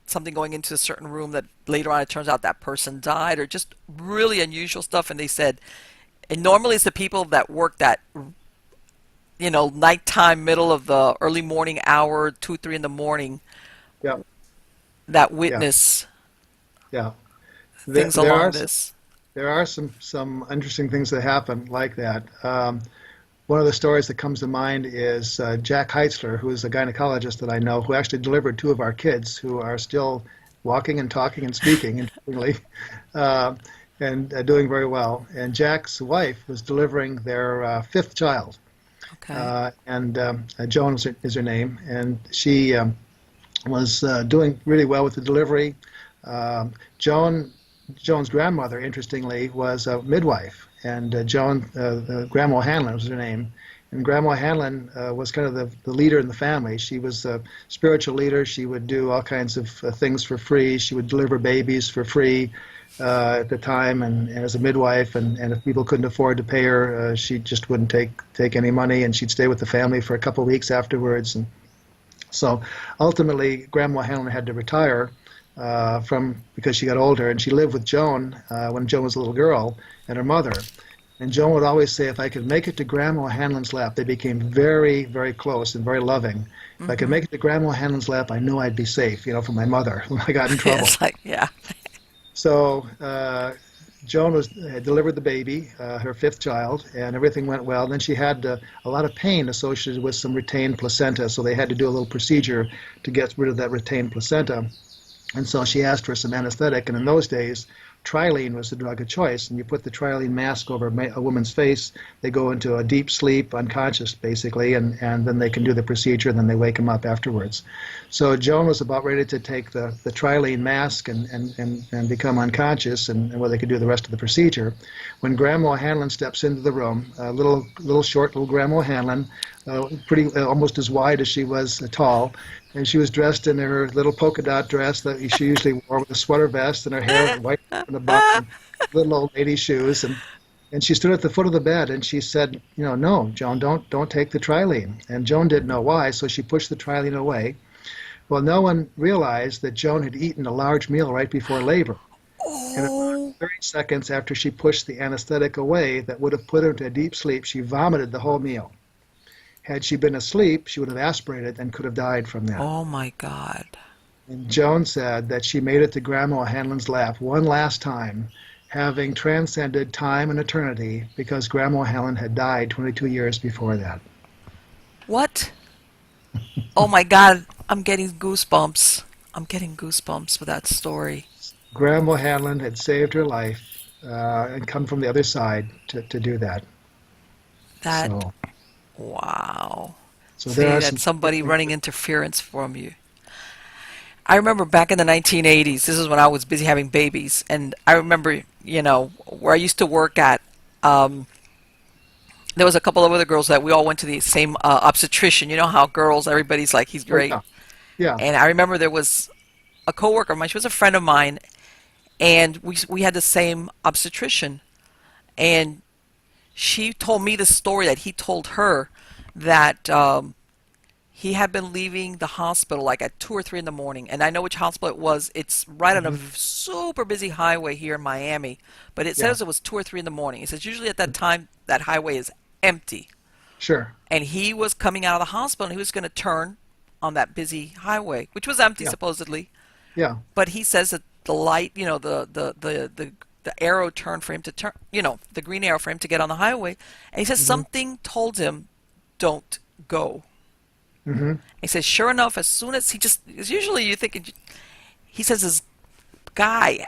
Speaker 1: something going into a certain room that later on it turns out that person died, or just really unusual stuff. And they said, and normally it's the people that work that nighttime, middle of the early morning hour, 2, 3 in the morning,
Speaker 2: Yeah.
Speaker 1: that
Speaker 2: Yeah.
Speaker 1: witness
Speaker 2: Yeah. There,
Speaker 1: things
Speaker 2: there
Speaker 1: along
Speaker 2: are
Speaker 1: this.
Speaker 2: there are some interesting things that happen like that. One of the stories that comes to mind is Jack Heisler, who is a gynecologist that I know, who actually delivered two of our kids who are still walking and talking and speaking, interestingly, uh, and doing very well. And Jack's wife was delivering their fifth child,
Speaker 1: Okay.
Speaker 2: and Joan is her name, and she was doing really well with the delivery. Um, Joan, Joan's grandmother, interestingly, was a midwife, and Grandma Hanlon was her name. And Grandma Hanlon was kind of the leader in the family. She was a spiritual leader. She would do all kinds of things for free. She would deliver babies for free at the time, and as a midwife. And if people couldn't afford to pay her, she just wouldn't take any money, and she'd stay with the family for a couple of weeks afterwards. And so ultimately, Grandma Hanlon had to retire from because she got older, and she lived with Joan when Joan was a little girl and her mother. And Joan would always say, if I could make it to Grandma Hanlon's lap, they became very, very close and very loving. If I could
Speaker 1: Mm-hmm.
Speaker 2: make it to Grandma Hanlon's lap, I know I'd be safe, from my mother when I got in trouble.
Speaker 1: It's like, yeah.
Speaker 2: So Joan had delivered the baby, her fifth child, and everything went well. Then she had a lot of pain associated with some retained placenta, so they had to do a little procedure to get rid of that retained placenta. And so she asked for some anesthetic, and in those days, trilene was the drug of choice, and you put the trilene mask over a woman's face, they go into a deep sleep, unconscious basically, and then they can do the procedure, and then they wake them up afterwards. So Joan was about ready to take the trilene mask and become unconscious, and where they could do the rest of the procedure, when Grandma Hanlon steps into the room, a little short little Grandma Hanlon, pretty almost as wide as she was tall, and she was dressed in her little polka dot dress that she usually wore with a sweater vest, and her hair white in the bun, and little old lady shoes, and she stood at the foot of the bed and she said, no, Joan, don't take the trilene. And Joan didn't know why, so she pushed the trilene away. Well, no one realized that Joan had eaten a large meal right before labor. And
Speaker 1: Oh,
Speaker 2: about 30 seconds after she pushed the anesthetic away that would have put her into a deep sleep, she vomited the whole meal. Had she been asleep, she would have aspirated and could have died from that.
Speaker 1: oh my God.
Speaker 2: And Joan said that she made it to Grandma Hanlon's lap one last time, having transcended time and eternity, because Grandma Hanlon had died 22 years before that.
Speaker 1: What? Oh my God. I'm getting goosebumps. I'm getting goosebumps with that story.
Speaker 2: Grandma Hanlon had saved her life and come from the other side to do that.
Speaker 1: That,
Speaker 2: So,
Speaker 1: wow.
Speaker 2: so there
Speaker 1: See,
Speaker 2: are
Speaker 1: that's
Speaker 2: some.
Speaker 1: somebody running interference from you. I remember back in the 1980s, this is when I was busy having babies, and I remember, where I used to work at, um, there was a couple of other girls that we all went to the same obstetrician. You know how girls, everybody's like, he's
Speaker 2: Oh
Speaker 1: great.
Speaker 2: yeah, yeah.
Speaker 1: And I remember there was a coworker of mine, she was a friend of mine, and we had the same obstetrician. And she told me the story that he told her that he had been leaving the hospital like at 2 or 3 in the morning, and I know which hospital it was. It's right on a
Speaker 2: Hmm.
Speaker 1: super busy highway here in Miami, but it
Speaker 2: Yeah,
Speaker 1: says it was 2 or 3 in the morning. It says usually at that time that highway is empty,
Speaker 2: sure.
Speaker 1: and he was coming out of the hospital and he was going to turn on that busy highway, which was empty
Speaker 2: Yeah,
Speaker 1: supposedly.
Speaker 2: yeah.
Speaker 1: But he says that the light, the arrow turned for him to turn, the green arrow for him to get on the highway, and he says
Speaker 2: Hmm.
Speaker 1: something told him, "Don't go."
Speaker 2: Hmm.
Speaker 1: He says, sure enough, as soon as as usually you thinking, he says this guy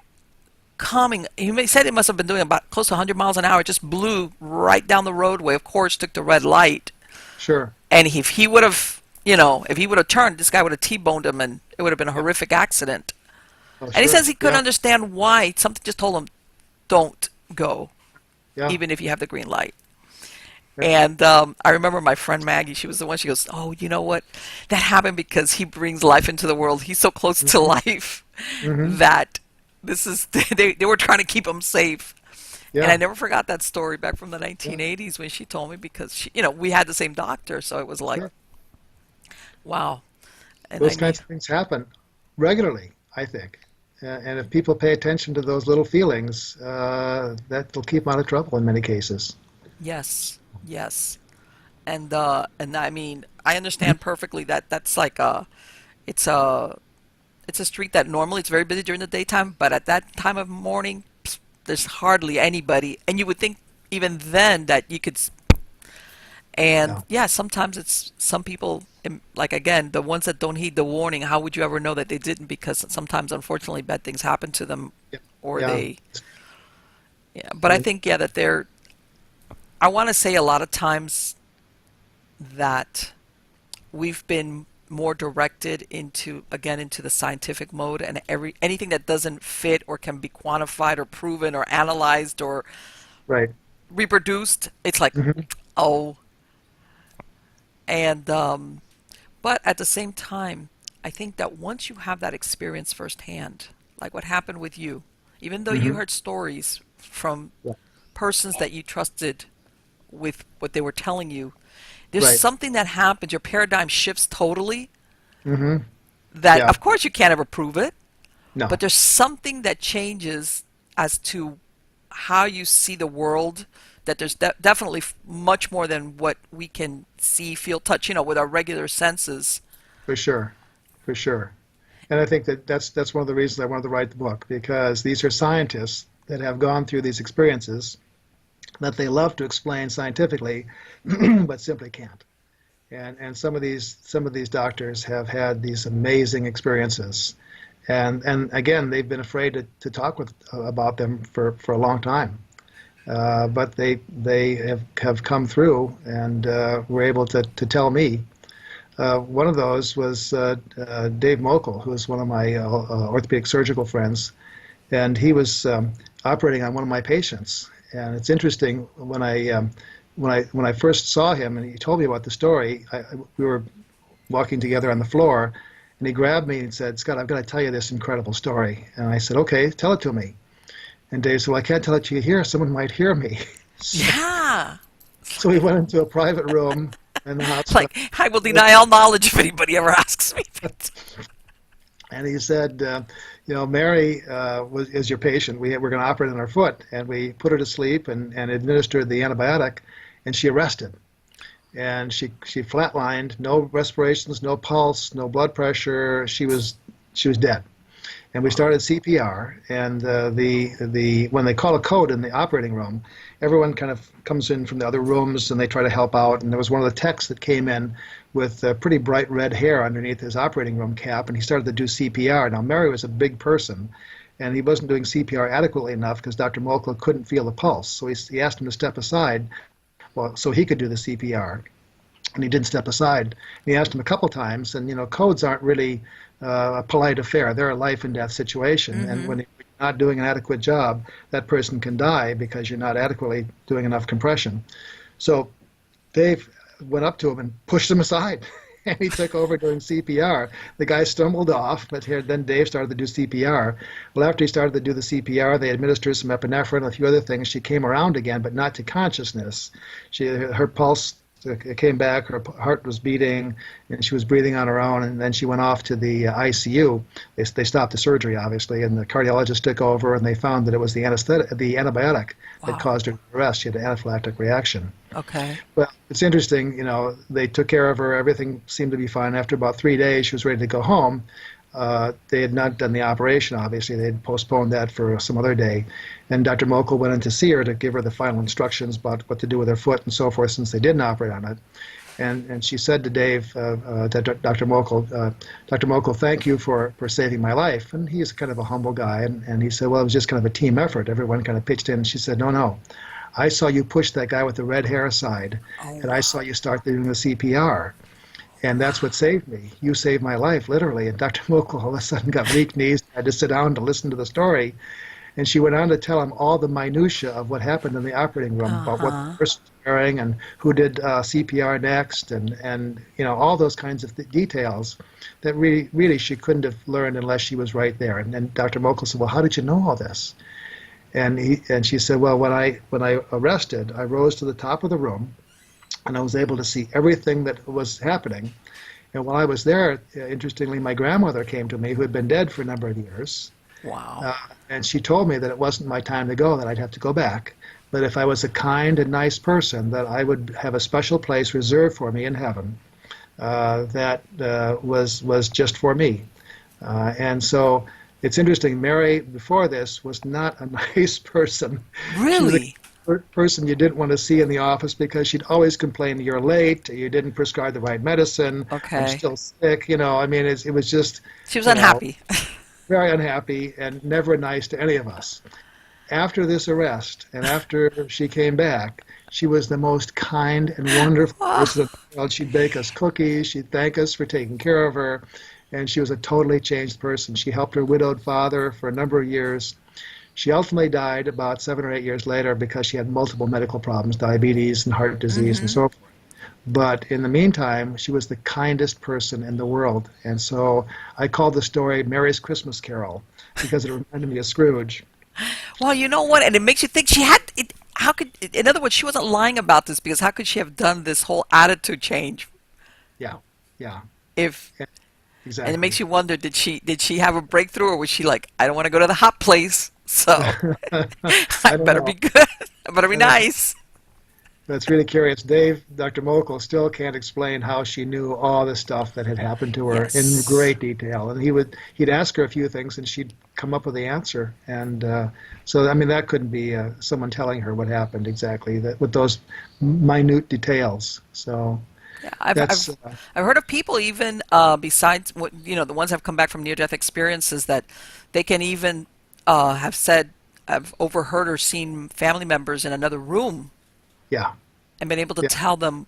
Speaker 1: coming, said it must have been doing about close to 100 miles an hour, just blew right down the roadway, of course, took the red light.
Speaker 2: Sure.
Speaker 1: And if he would have, if he would have turned, this guy would have T-boned him and it would have been a
Speaker 2: Yeah.
Speaker 1: horrific accident.
Speaker 2: Oh,
Speaker 1: And he says
Speaker 2: sure.
Speaker 1: he couldn't
Speaker 2: Yeah,
Speaker 1: understand why. Something just told him, don't go,
Speaker 2: yeah,
Speaker 1: even if you have the green light.
Speaker 2: yeah.
Speaker 1: And I remember my friend Maggie, she was the one, she goes, oh, you know what? That happened because he brings life into the world. He's so close to
Speaker 2: Hmm.
Speaker 1: life
Speaker 2: Hmm.
Speaker 1: that this is, they were trying to keep him safe. And I
Speaker 2: Yeah,
Speaker 1: never forgot that story back from the
Speaker 2: yeah.
Speaker 1: 1980s when she told me because we had the same doctor. So it was like,
Speaker 2: Sure.
Speaker 1: wow. And I
Speaker 2: Those
Speaker 1: mean,
Speaker 2: kinds of things happen regularly, I think. And if people pay attention to those little feelings, that will keep them out of trouble in many cases.
Speaker 1: yes, yes. And I mean, I understand perfectly that that's like it's a, it's a street that normally it's very busy during the daytime, but at that time of morning, there's hardly anybody. And you would think even then that you could, and
Speaker 2: Yeah,
Speaker 1: yeah, sometimes it's some people, like again, the ones that don't heed the warning, how would you ever know that they didn't? Because sometimes, unfortunately, bad things happen to them
Speaker 2: yeah,
Speaker 1: or
Speaker 2: yeah.
Speaker 1: they, yeah. But I think, yeah, that they're, I want to say a lot of times that we've been more directed into again into the scientific mode and anything that doesn't fit or can be quantified or proven or analyzed or
Speaker 2: Right.
Speaker 1: reproduced, it's like,
Speaker 2: Hmm.
Speaker 1: oh. And but at the same time, I think that once you have that experience firsthand, like what happened with you, even though you
Speaker 2: Hmm.
Speaker 1: heard stories from
Speaker 2: Yeah.
Speaker 1: persons that you trusted with what they were telling you, there's
Speaker 2: Right.
Speaker 1: something that happens, your paradigm shifts totally,
Speaker 2: Hmm.
Speaker 1: that
Speaker 2: Yeah.
Speaker 1: of course you can't ever prove it, but
Speaker 2: No,
Speaker 1: there's something that changes as to how you see the world, that there's definitely much more than what we can see, feel, touch, with our regular senses.
Speaker 2: for sure, for sure. And I think that that's one of the reasons I wanted to write the book, because these are scientists that have gone through these experiences that they love to explain scientifically, but simply can't. And some of these doctors have had these amazing experiences, And again, they've been afraid to talk about them for a long time. But they have come through and were able to tell me. One of those was Dave Mochel, who was one of my orthopedic surgical friends, and he was operating on one of my patients. And it's interesting when I first saw him and he told me about the story. We were walking together on the floor, and he grabbed me and said, "Scott, I've got to tell you this incredible story." And I said, "Okay, tell it to me." And Dave said, "Well, I can't tell it to you here. Someone might hear me."
Speaker 1: Yeah.
Speaker 2: So we went into a private room in the
Speaker 1: It's
Speaker 2: hospital.
Speaker 1: like, I will deny all knowledge if anybody ever asks me.
Speaker 2: And he said, Mary is your patient. We're going to operate on her foot. And we put her to sleep and administered the antibiotic, and she arrested. And she flatlined, no respirations, no pulse, no blood pressure. She was dead. And we started CPR, and when they call a code in the operating room, everyone kind of comes in from the other rooms and they try to help out. And there was one of the techs that came in with pretty bright red hair underneath his operating room cap, and he started to do CPR. Now, Mary was a big person, and he wasn't doing CPR adequately enough because Dr. Mochel couldn't feel the pulse. So he asked him to step aside, so he could do the CPR. And he didn't step aside. And he asked him a couple times, and codes aren't really a polite affair. They're a life and death situation,
Speaker 1: Mm-hmm.
Speaker 2: and when you're not doing an adequate job, that person can die because you're not adequately doing enough compression. So Dave went up to him and pushed him aside, and he took over doing CPR. The guy stumbled off, but then Dave started to do CPR. Well, after he started to do the CPR, they administered some epinephrine and a few other things. She came around again, but not to consciousness. Her pulse came back, her heart was beating, and she was breathing on her own, and then she went off to the ICU. They stopped the surgery, obviously, and the cardiologist took over, and they found that it was the antibiotic that caused her to arrest. She had an anaphylactic reaction.
Speaker 1: Okay.
Speaker 2: Well, it's interesting, they took care of her, everything seemed to be fine. After about 3 days, she was ready to go home. They had not done the operation, obviously. They had postponed that for some other day. And Dr. Mochel went in to see her to give her the final instructions about what to do with her foot and so forth, since they didn't operate on it. And she said to Dave, Dr. Mochel, thank you for saving my life. And he's kind of a humble guy. And he said, well, it was just kind of a team effort. Everyone kind of pitched in. And she said, no. I saw you push that guy with the red hair aside, and I saw you start doing the CPR. And that's what saved me. You saved my life, literally. And Dr. Mochel all of a sudden got weak knees, had to sit down to listen to the story. And she went on to tell him all the minutia of what happened in the operating room, about what the person was wearing and who did CPR next, and all those kinds of details that really she couldn't have learned unless she was right there. And then Dr. Mochel said, well, how did you know all this? And she said, well, when I arrested, I rose to the top of the room, and I was able to see everything that was happening. And while I was there, interestingly, my grandmother came to me, who had been dead for a number of years.
Speaker 1: Wow.
Speaker 2: And she told me that it wasn't my time to go, that I'd have to go back. But if I was a kind and nice person, that I would have a special place reserved for me in heaven that was just for me. And so it's interesting, Mary, before this, was not a nice person.
Speaker 1: Really?
Speaker 2: Person you didn't want to see in the office because she'd always complain you're late, you didn't prescribe the right medicine,
Speaker 1: Okay.
Speaker 2: I'm still sick, it was just...
Speaker 1: She was unhappy.
Speaker 2: Very unhappy and never nice to any of us. After this arrest and after she came back, she was the most kind and wonderful person in the world. She'd bake us cookies, she'd thank us for taking care of her, and she was a totally changed person. She helped her widowed father for a number of years. She ultimately died about 7 or 8 years later because she had multiple medical problems, diabetes and heart disease and so forth. But in the meantime, she was the kindest person in the world. And so I called the story Mary's Christmas Carol because it reminded me of Scrooge.
Speaker 1: Well, you know what? And it makes you think she had it. How could, in other words, she wasn't lying about this, because how could she have done this whole attitude change?
Speaker 2: Yeah.
Speaker 1: If
Speaker 2: Exactly.
Speaker 1: And it makes you wonder, did she have a breakthrough, or was she like, I don't want to go to the hot place, so I
Speaker 2: don't
Speaker 1: better
Speaker 2: know.
Speaker 1: be good. I better be nice.
Speaker 2: That's really curious. Dr. Mochel still can't explain how she knew all the stuff that had happened to her in
Speaker 1: Yes.
Speaker 2: great detail. And he'd ask her a few things, and she'd come up with the answer. And that couldn't be someone telling her what happened exactly, with those minute details. So
Speaker 1: Yeah,
Speaker 2: That's
Speaker 1: I've heard of people even besides what the ones that have come back from near-death experiences that they can even have said I've overheard or seen family members in another room
Speaker 2: yeah,
Speaker 1: and been able to
Speaker 2: yeah,
Speaker 1: tell them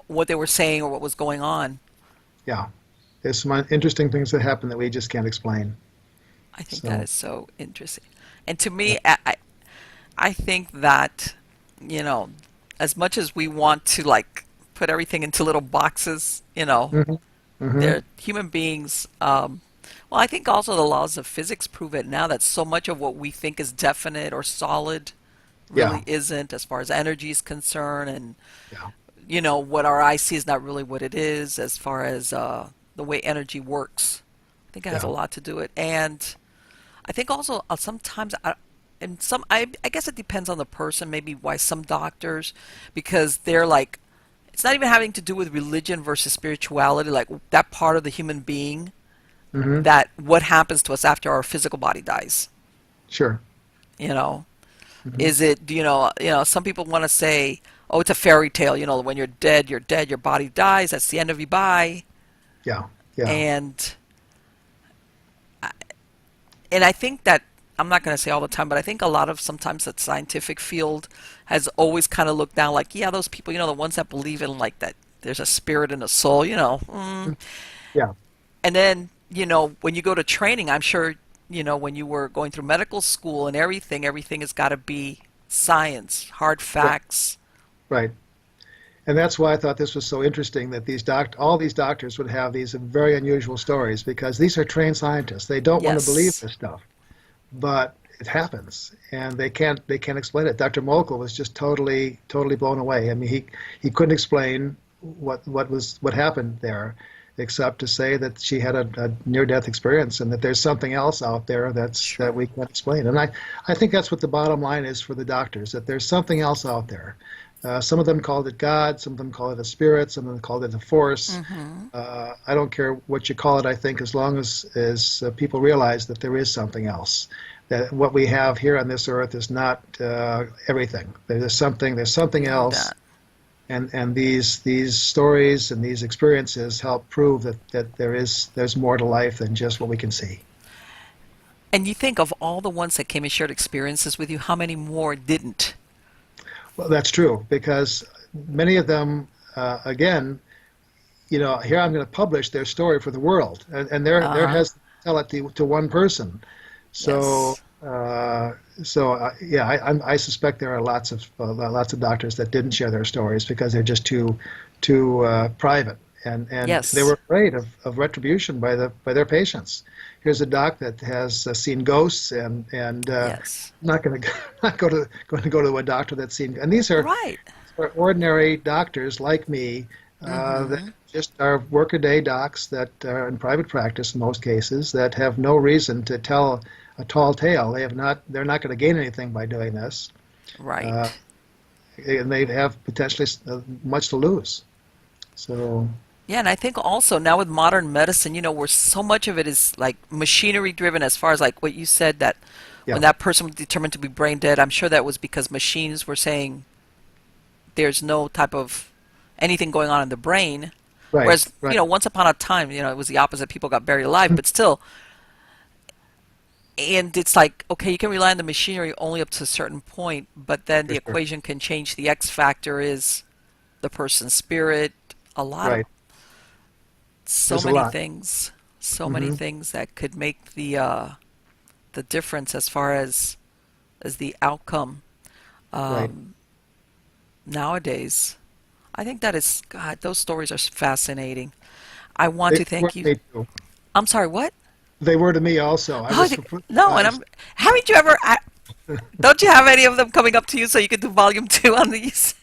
Speaker 1: what they were saying or what was going on.
Speaker 2: yeah. There's some interesting things that happen that we just can't explain.
Speaker 1: I think that
Speaker 2: So,
Speaker 1: is so interesting. And to
Speaker 2: yeah.
Speaker 1: me, I think that, you know, as much as we want to like put everything into little boxes,
Speaker 2: Hmm. Hmm.
Speaker 1: they're human beings. Well, I think also the laws of physics prove it now that so much of what we think is definite or solid
Speaker 2: Yeah,
Speaker 1: really isn't as far as energy is concerned. And,
Speaker 2: yeah,
Speaker 1: what our eye see is not really what it is as far as the way energy works. I think it has a
Speaker 2: yeah.
Speaker 1: lot to do with it. And I think also sometimes, and I guess it depends on the person, maybe why some doctors, because they're like, it's not even having to do with religion versus spirituality, like that part of the human being
Speaker 2: Hmm.
Speaker 1: that what happens to us after our physical body dies.
Speaker 2: Sure.
Speaker 1: You know,
Speaker 2: Hmm.
Speaker 1: is it, some people want to say, oh, it's a fairy tale. When you're dead, you're dead. Your body dies. That's the end of you. Bye.
Speaker 2: Yeah, yeah.
Speaker 1: And and I think that I'm not going to say all the time, but I think a lot of sometimes the scientific field has always kind of looked down, like, yeah, those people, the ones that believe in like that there's a spirit and a soul,
Speaker 2: Yeah.
Speaker 1: and then when you go to training, I'm sure when you were going through medical school and everything has got to be science, hard
Speaker 2: Right.
Speaker 1: facts.
Speaker 2: Right. And that's why I thought this was so interesting that all these doctors would have these very unusual stories because these are trained scientists. They don't want to believe
Speaker 1: Yes.
Speaker 2: this stuff, but it happens, and they can't explain it. Dr. Mochel was just totally blown away. I mean, he couldn't explain what happened there, except to say that she had a near-death experience and that there's something else out there that
Speaker 1: True.
Speaker 2: we can't explain. And I think that's what the bottom line is for the doctors, that there's something else out there. Some of them called it God, some of them called it a spirit, some of them called it a force.
Speaker 1: Hmm.
Speaker 2: I don't care what you call it. I think as long as people realize that there is something else, that what we have here on this earth is not everything. There's something
Speaker 1: Beyond
Speaker 2: else,
Speaker 1: that.
Speaker 2: and these stories and these experiences help prove that there's more to life than just what we can see.
Speaker 1: And you think of all the ones that came and shared experiences with you, how many more didn't?
Speaker 2: Well, that's true because many of them, again, here I'm going to publish their story for the world, and there
Speaker 1: Uh-huh.
Speaker 2: has to tell it to one person. So,
Speaker 1: Yes.
Speaker 2: yeah, I suspect there are lots of doctors that didn't share their stories because they're just too private, and they were
Speaker 1: Yes.
Speaker 2: afraid of retribution by their patients. Here's a doc that has seen ghosts, and
Speaker 1: Yes.
Speaker 2: not going to not going to go to a doctor that's seen. And
Speaker 1: Right.
Speaker 2: these are ordinary doctors like me that
Speaker 1: Mm-hmm.
Speaker 2: just are workaday docs that are in private practice in most cases that have no reason to tell a tall tale. They're not going to gain anything by doing this, uh,
Speaker 1: Right.
Speaker 2: and they have potentially much to lose. So,
Speaker 1: Yeah, and I think also now with modern medicine, where so much of it is like machinery driven, as far as like what you said, that when
Speaker 2: yeah,
Speaker 1: that person was determined to be brain dead, I'm sure that was because machines were saying there's no type of anything going on in the brain.
Speaker 2: right,
Speaker 1: Whereas,
Speaker 2: right,
Speaker 1: once upon a time, it was the opposite. People got buried alive, but still, and it's like, okay, you can rely on the machinery only up to a certain point, but then
Speaker 2: for
Speaker 1: the
Speaker 2: sure,
Speaker 1: equation can change. The X factor is the person's spirit, a lot of
Speaker 2: right.
Speaker 1: so
Speaker 2: There's a
Speaker 1: many
Speaker 2: lot.
Speaker 1: things, so many
Speaker 2: Hmm.
Speaker 1: things that could make the difference as far as the outcome
Speaker 2: Right.
Speaker 1: um, nowadays. I think that is God. Those stories are fascinating. I want
Speaker 2: They
Speaker 1: to
Speaker 2: were
Speaker 1: thank
Speaker 2: to
Speaker 1: you.
Speaker 2: me too.
Speaker 1: I'm sorry. What?
Speaker 2: They were to me also. I
Speaker 1: Oh,
Speaker 2: was completely
Speaker 1: no. And
Speaker 2: surprised.
Speaker 1: I'm. Haven't you ever? Don't you have any of them coming up to you so you could do volume two on these?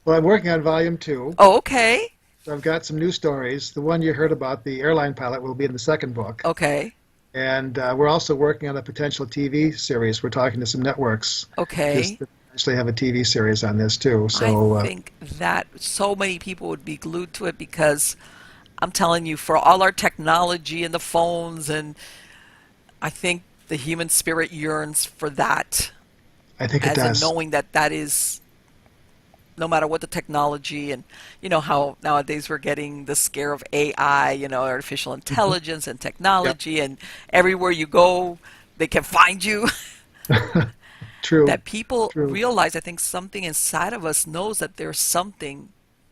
Speaker 2: Well, I'm working on volume two.
Speaker 1: Oh, okay.
Speaker 2: So I've got some new stories. The one you heard about, the airline pilot, will be in the second book.
Speaker 1: Okay.
Speaker 2: And we're also working on a potential TV series. We're talking to some networks
Speaker 1: Okay.
Speaker 2: to potentially have a TV series on this too.
Speaker 1: I
Speaker 2: So
Speaker 1: think that so many people would be glued to it because I'm telling you, for all our technology and the phones, and I think the human spirit yearns for that,
Speaker 2: I think it
Speaker 1: as in
Speaker 2: does.
Speaker 1: knowing that that is no matter what the technology, and you know how nowadays we're getting the scare of AI, artificial
Speaker 2: Hmm.
Speaker 1: intelligence and
Speaker 2: Yep.
Speaker 1: technology, and everywhere you go, they can find you.
Speaker 2: True.
Speaker 1: That people
Speaker 2: True.
Speaker 1: realize, I think something inside of us knows that there's something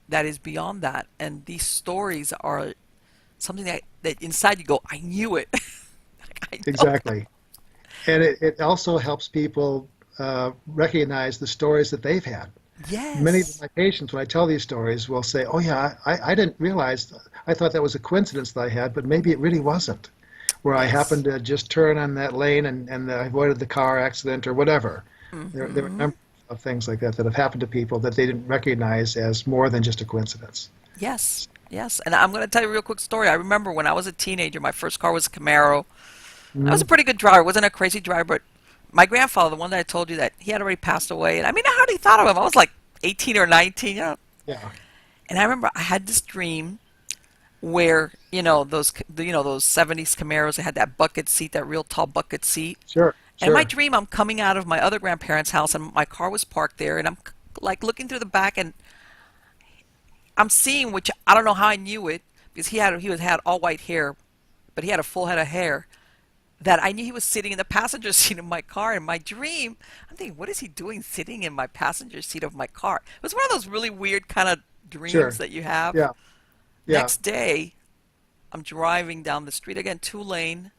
Speaker 1: that is beyond that. And these stories are something that inside you go, I knew it. Like, I know that.
Speaker 2: Exactly. And it also helps people recognize the stories that they've had. Many of
Speaker 1: Yes.
Speaker 2: my patients, when I tell these stories, will say, "Oh yeah, I didn't realize. I thought that was a coincidence that I had, but maybe it really wasn't. Where I happened
Speaker 1: Yes.
Speaker 2: to just turn on that lane and I avoided the car accident or whatever." There are a
Speaker 1: Hmm.
Speaker 2: number of things like that that have happened to people that they didn't recognize as more than just a coincidence.
Speaker 1: Yes. Yes. And I'm going to tell you a real quick story. I remember when I was a teenager, my first car was a Camaro. I was a
Speaker 2: Hmm.
Speaker 1: pretty good driver. Wasn't a crazy driver, but my grandfather, the one that I told you that he had already passed away, and I mean, I hardly thought of him. I was like 18 or 19,
Speaker 2: Yeah.
Speaker 1: and I remember I had this dream where those 70s Camaros, they had that bucket seat, that real tall bucket seat.
Speaker 2: Sure.
Speaker 1: And in my
Speaker 2: Sure.
Speaker 1: dream, I'm coming out of my other grandparents' house, and my car was parked there, and I'm like looking through the back, and I'm seeing, which I don't know how I knew it, because he had all white hair, but he had a full head of hair. That I knew he was sitting in the passenger seat of my car. In my dream, I'm thinking, what is he doing sitting in my passenger seat of my car? It was one of those really weird kind of dreams
Speaker 2: Sure.
Speaker 1: that you have.
Speaker 2: Yeah. Yeah.
Speaker 1: Next day, I'm driving down the street again, 2 lane,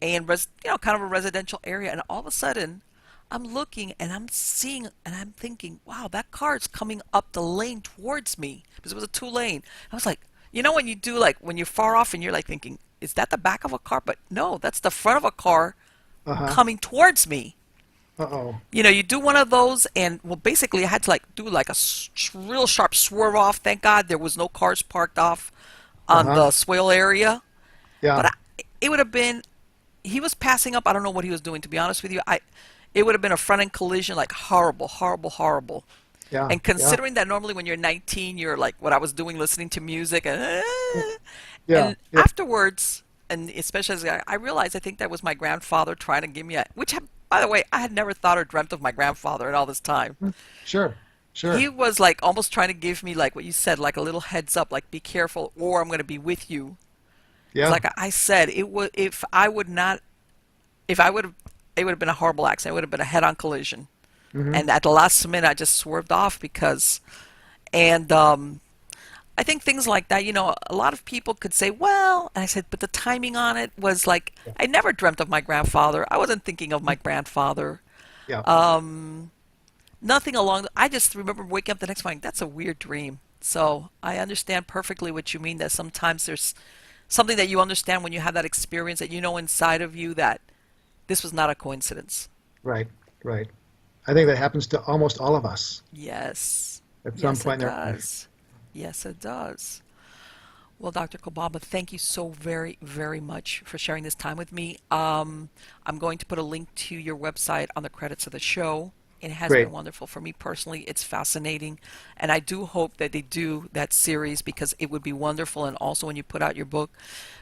Speaker 1: and kind of a residential area, and all of a sudden, I'm looking and I'm seeing and I'm thinking, wow, that car is coming up the lane towards me because it was a 2 lane. I was like, when you do like when you're far off and you're like thinking, is that the back of a car? But no, that's the front of a car
Speaker 2: Uh-huh.
Speaker 1: coming towards me.
Speaker 2: Uh-oh.
Speaker 1: You do one of those, and well, basically, I had to like do like a real sharp swerve off. Thank God there was no cars parked off on
Speaker 2: Uh-huh.
Speaker 1: the swale area. But
Speaker 2: Yeah.
Speaker 1: it would have been, he was passing up. I don't know what he was doing, to be honest with you. It would have been a front end collision, like horrible, horrible, horrible.
Speaker 2: Yeah.
Speaker 1: And
Speaker 2: Yeah.
Speaker 1: considering that normally when you're 19, you're like what I was doing, listening to music,
Speaker 2: Yeah.
Speaker 1: and
Speaker 2: Yeah.
Speaker 1: afterwards, and especially as I realized, I think that was my grandfather trying to give me by the way, I had never thought or dreamt of my grandfather in all this time.
Speaker 2: Sure.
Speaker 1: He
Speaker 2: Sure.
Speaker 1: was like almost trying to give me like what you said, like a little heads up, like be careful, or I'm going to be with you. Because
Speaker 2: Yeah.
Speaker 1: like I said, it would if I would not, if I would have, it would have been a horrible accident. It would have been a head-on collision.
Speaker 2: Hmm.
Speaker 1: And at the last minute, I just swerved off because, and I think things like that, a lot of people could say, well, and I said, but the timing on it was like, I never dreamt of my grandfather. I wasn't thinking of my grandfather.
Speaker 2: Yeah.
Speaker 1: Nothing along, I just remember waking up the next morning. That's a weird dream. So I understand perfectly what you mean, that sometimes there's something that you understand when you have that experience that you know inside of you that this was not a coincidence.
Speaker 2: Right. Right. I think that happens to almost all of us
Speaker 1: Yes.
Speaker 2: at some
Speaker 1: Yes, it
Speaker 2: point in our life.
Speaker 1: does. Yes, it does. Well, Dr. Kolbaba, thank you so very, very much for sharing this time with me. I'm going to put a link to your website on the credits of the show. It has been
Speaker 2: Great.
Speaker 1: wonderful for me personally. It's fascinating. And I do hope that they do that series because it would be wonderful. And also when you put out your book,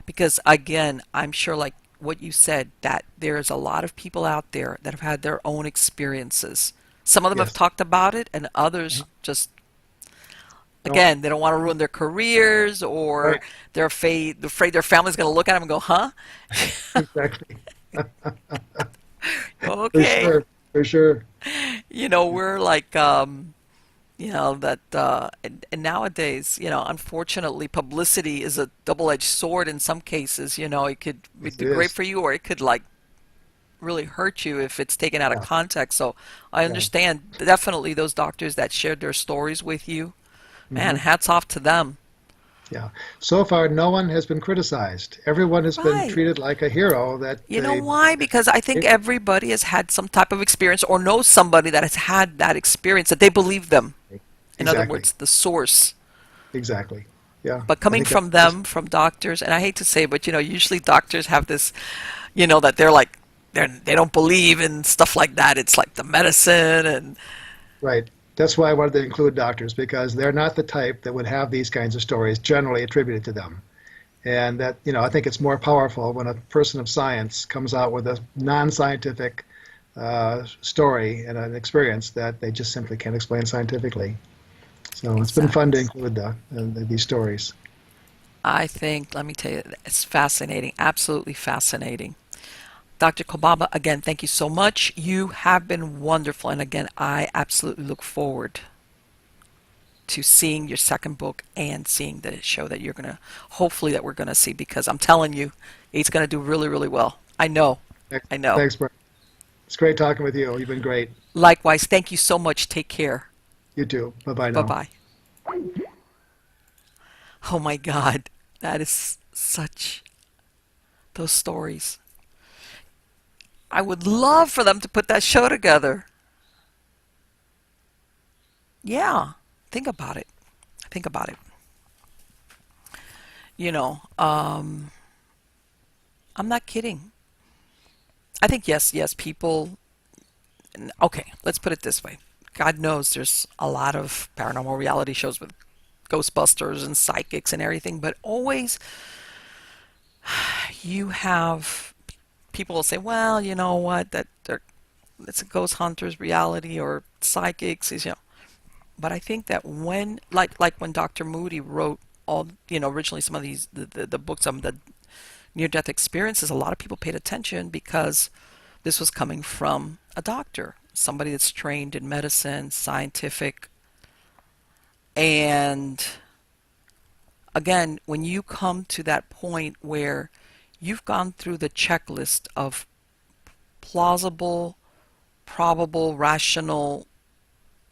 Speaker 1: because again, I'm sure like what you said, that there's a lot of people out there that have had their own experiences. Some of them have
Speaker 2: Yes.
Speaker 1: talked about it, and others
Speaker 2: Uh-huh.
Speaker 1: just,
Speaker 2: No.
Speaker 1: again, they don't want to ruin their careers, or
Speaker 2: Right.
Speaker 1: they're afraid their family's going to look at them and go, huh?
Speaker 2: Exactly. For
Speaker 1: Okay.
Speaker 2: sure. For sure.
Speaker 1: We're like, that, and nowadays, unfortunately, publicity is a double-edged sword in some cases. It could
Speaker 2: Yes,
Speaker 1: be
Speaker 2: it
Speaker 1: great
Speaker 2: is.
Speaker 1: for you, or it could like really hurt you if it's taken out of
Speaker 2: Yeah.
Speaker 1: context. So I
Speaker 2: Yeah.
Speaker 1: understand definitely those doctors that shared their stories with you. Man,
Speaker 2: Hmm.
Speaker 1: hats off to them.
Speaker 2: Yeah. So far, no one has been criticized. Everyone has been
Speaker 1: Right.
Speaker 2: treated like a hero that
Speaker 1: You know
Speaker 2: they.
Speaker 1: why? Because I think everybody has had some type of experience or knows somebody that has had that experience that they believe them. In other
Speaker 2: Exactly.
Speaker 1: words, the source.
Speaker 2: Exactly. Yeah.
Speaker 1: But
Speaker 2: I
Speaker 1: coming
Speaker 2: think that
Speaker 1: from
Speaker 2: is
Speaker 1: them, from doctors, and I hate to say, but usually doctors have this, that they're like they don't believe in stuff like that. It's like the medicine and
Speaker 2: right. That's why I wanted to include doctors because they're not the type that would have these kinds of stories generally attributed to them. And that, I think it's more powerful when a person of science comes out with a non-scientific story and an experience that they just simply can't explain scientifically. So it's been fun
Speaker 1: Exactly.
Speaker 2: to include these stories.
Speaker 1: I think, let me tell you, it's fascinating, absolutely fascinating. Dr. Kolbaba, again, thank you so much. You have been wonderful. And again, I absolutely look forward to seeing your second book and seeing the show that you're going to, hopefully, that we're going to see, because I'm telling you, it's going to do really, really well. I know. I know.
Speaker 2: Thanks, Brian. It's great talking with you. You've been great.
Speaker 1: Likewise, thank you so much. Take care.
Speaker 2: You too. Bye bye
Speaker 1: Bye
Speaker 2: now.
Speaker 1: bye. Oh my God. That is such, those stories. I would love for them to put that show together. Yeah. Think about it. Think about it. You know, I'm not kidding. I think yes, yes, people. Okay, let's put it this way. God knows there's a lot of paranormal reality shows with Ghostbusters and psychics and everything, but always you have people will say, well, you know what, it's a ghost hunters reality or psychics is, But I think that when, like when Dr. Moody wrote all, originally some of these the books on the near death experiences, a lot of people paid attention because this was coming from a doctor, somebody that's trained in medicine, scientific. And again, when you come to that point where you've gone through the checklist of plausible, probable, rational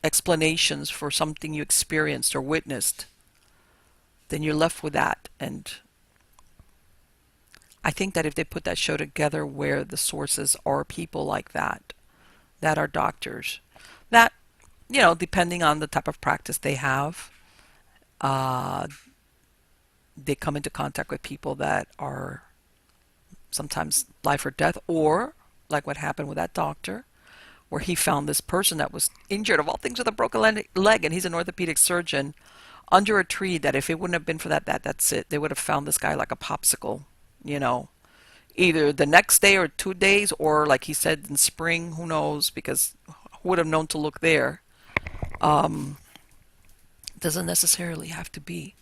Speaker 1: explanations for something you experienced or witnessed, then you're left with that. And I think that if they put that show together where the sources are people like that are doctors, that, depending on the type of practice they have, uh, they come into contact with people that are sometimes life or death, or like what happened with that doctor, where he found this person that was injured, of all things, with a broken leg, and he's an orthopedic surgeon, under a tree, that if it wouldn't have been for that's it. They would have found this guy like a popsicle, you know, either the next day or 2 days, or like he said, in spring, who knows, because who would have known to look there? Um, doesn't necessarily have to be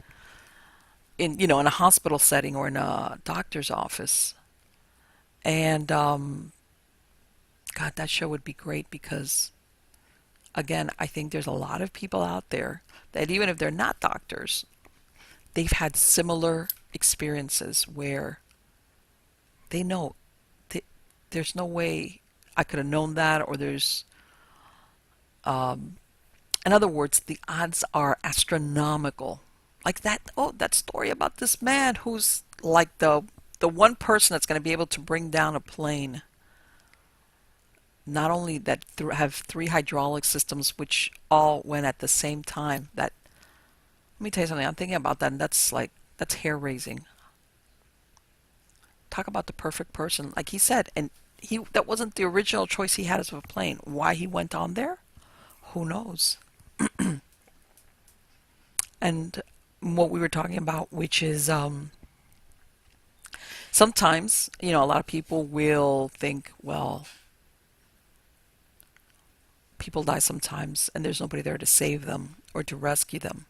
Speaker 1: in a hospital setting or in a doctor's office. And God, that show would be great because, again, I think there's a lot of people out there that even if they're not doctors, they've had similar experiences where they know th- there's no way I could have known that, or there's, um, in other words, the odds are astronomical. Like that, oh, that story about this man who's like the one person that's going to be able to bring down a plane. Not only that, have three hydraulic systems which all went at the same time. That, let me tell you something. I'm thinking about that, and that's hair raising. Talk about the perfect person, like he said, and he that wasn't the original choice he had as a plane. Why he went on there, who knows? And what we were talking about, which is sometimes, a lot of people will think, well, people die sometimes and there's nobody there to save them or to rescue them.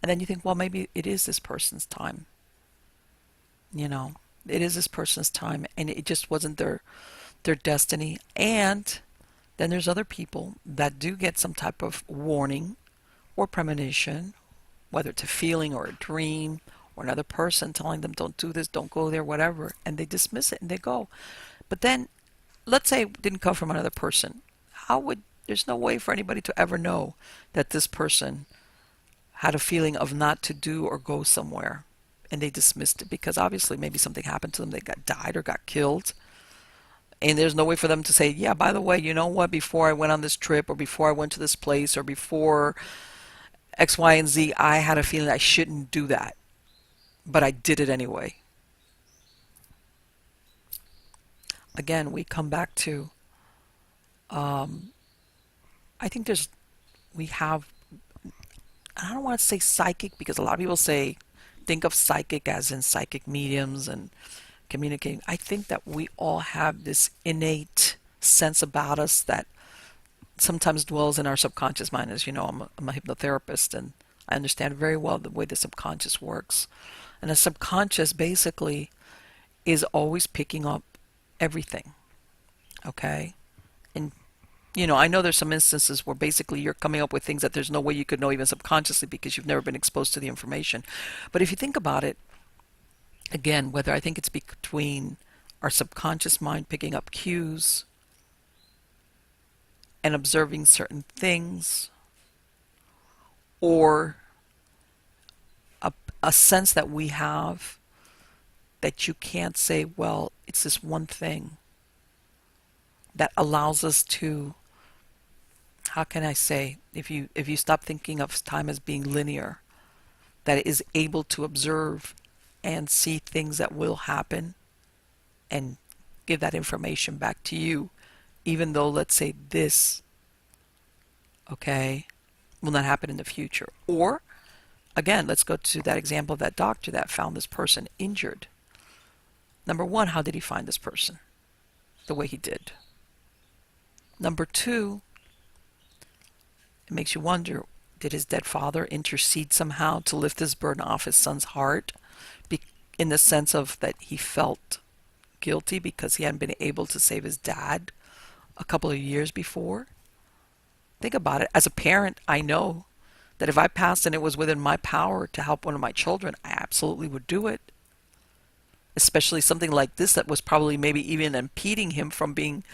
Speaker 1: And then you think, well, maybe it is this person's time. You know, it is this person's time, and it just wasn't their destiny. And then there's other people that do get some type of warning or premonition, whether it's a feeling or a dream or another person telling them, don't do this, don't go there, whatever, and they dismiss it and they go. But then, let's say it didn't come from another person. There's no way for anybody to ever know that this person had a feeling of not to do or go somewhere, and they dismissed it because obviously maybe something happened to them. They got died or got killed, and there's no way for them to say, yeah, by the way, you know what, before I went on this trip, or before I went to this place, or before X, Y, and Z, I had a feeling I shouldn't do that, but I did it anyway. Again, we come back to, um, I think we have, I don't want to say psychic, because a lot of people think of psychic as in psychic mediums and communicating. I think that we all have this innate sense about us that sometimes dwells in our subconscious mind. As you know, I'm a hypnotherapist, and I understand very well the way the subconscious works. And the subconscious basically is always picking up everything, okay? And I know there's some instances where basically you're coming up with things that there's no way you could know even subconsciously because you've never been exposed to the information. But if you think about it, again, whether I think it's between our subconscious mind picking up cues and observing certain things, or a, a sense that we have that you can't say, well, it's this one thing that allows us to, how can I say, if you stop thinking of time as being linear, that it is able to observe and see things that will happen and give that information back to you, even though, let's say, this, okay, will not happen in the future. Or, again, let's go to that example of that doctor that found this person injured. Number one, how did he find this person the way he did? Number two, it makes you wonder, did his dead father intercede somehow to lift this burden off his son's heart? In the sense of that he felt guilty because he hadn't been able to save his dad a couple of years before? Think about it. As a parent, I know that if I passed and it was within my power to help one of my children, I absolutely would do it. Especially something like this that was probably maybe even impeding him from being,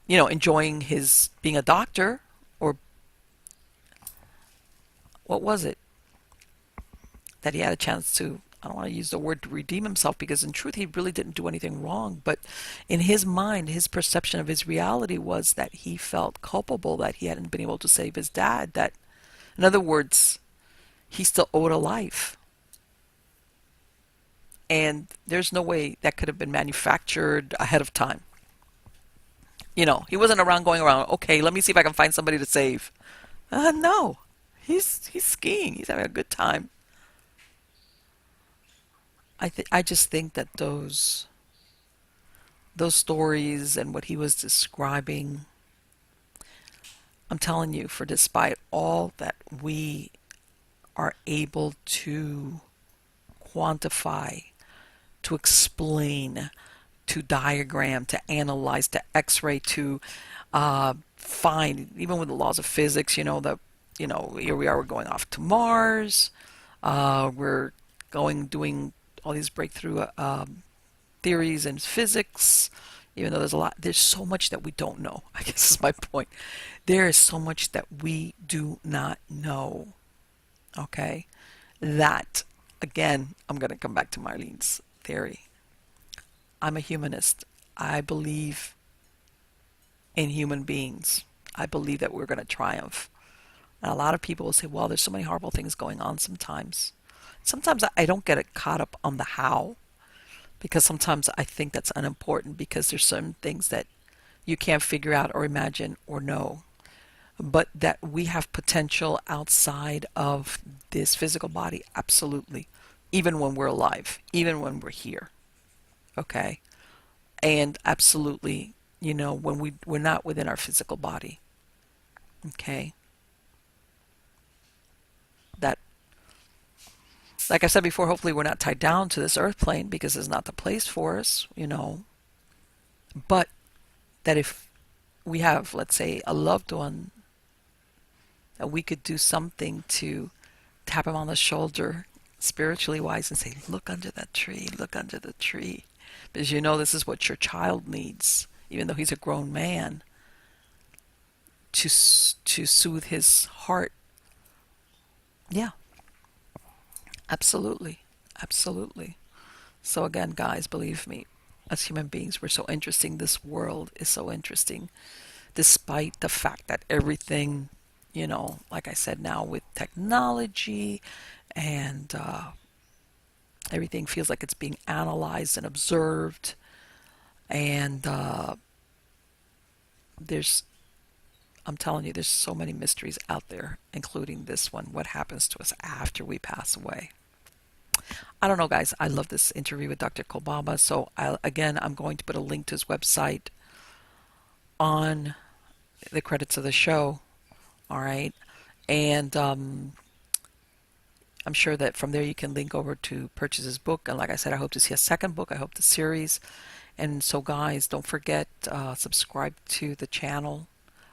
Speaker 1: enjoying his being a doctor, or what was it? That he had a chance to, I don't want to use the word to redeem himself, because in truth he really didn't do anything wrong. But in his mind, his perception of his reality was that he felt culpable that he hadn't been able to save his dad. That, in other words, he still owed a life. And there's no way that could have been manufactured ahead of time. He wasn't around going around, okay, let me see if I can find somebody to save. No. He's skiing. He's having a good time. I just think that those stories and what he was describing, I'm telling you, for despite all that we are able to quantify, to explain, to diagram, to analyze, to x-ray, to find, even with the laws of physics, here we are, we're going off to Mars, we're doing all these breakthrough theories in physics, even though there's so much that we don't know. I guess is my point. There is so much that we do not know. Okay? That, again, I'm going to come back to Marlene's theory. I'm a humanist. I believe in human beings. I believe that we're going to triumph. And a lot of people will say, well, there's so many horrible things going on sometimes. Sometimes I don't get caught up on the how, because sometimes I think that's unimportant, because there's certain things that you can't figure out or imagine or know. But that we have potential outside of this physical body, absolutely. Even when we're alive, even when we're here. Okay? And absolutely, when we're not within our physical body. Okay? That, like I said before, hopefully we're not tied down to this earth plane, because it's not the place for us, But that if we have, let's say, a loved one, that we could do something to tap him on the shoulder, spiritually wise, and say, look under that tree, look under the tree. Because this is what your child needs, even though he's a grown man, to soothe his heart. Yeah, absolutely. Absolutely. So again, guys, believe me, as human beings, we're so interesting. This world is so interesting, despite the fact that everything, like I said, now with technology and everything feels like it's being analyzed and observed. And I'm telling you, there's so many mysteries out there, including this one. What happens to us after we pass away? I don't know, guys. I love this interview with Dr. Kolbaba. So, I'm going to put a link to his website on the credits of the show. All right. And I'm sure that from there you can link over to purchase his book. And like I said, I hope to see a second book. I hope the series. And so, guys, don't forget, subscribe to the channel,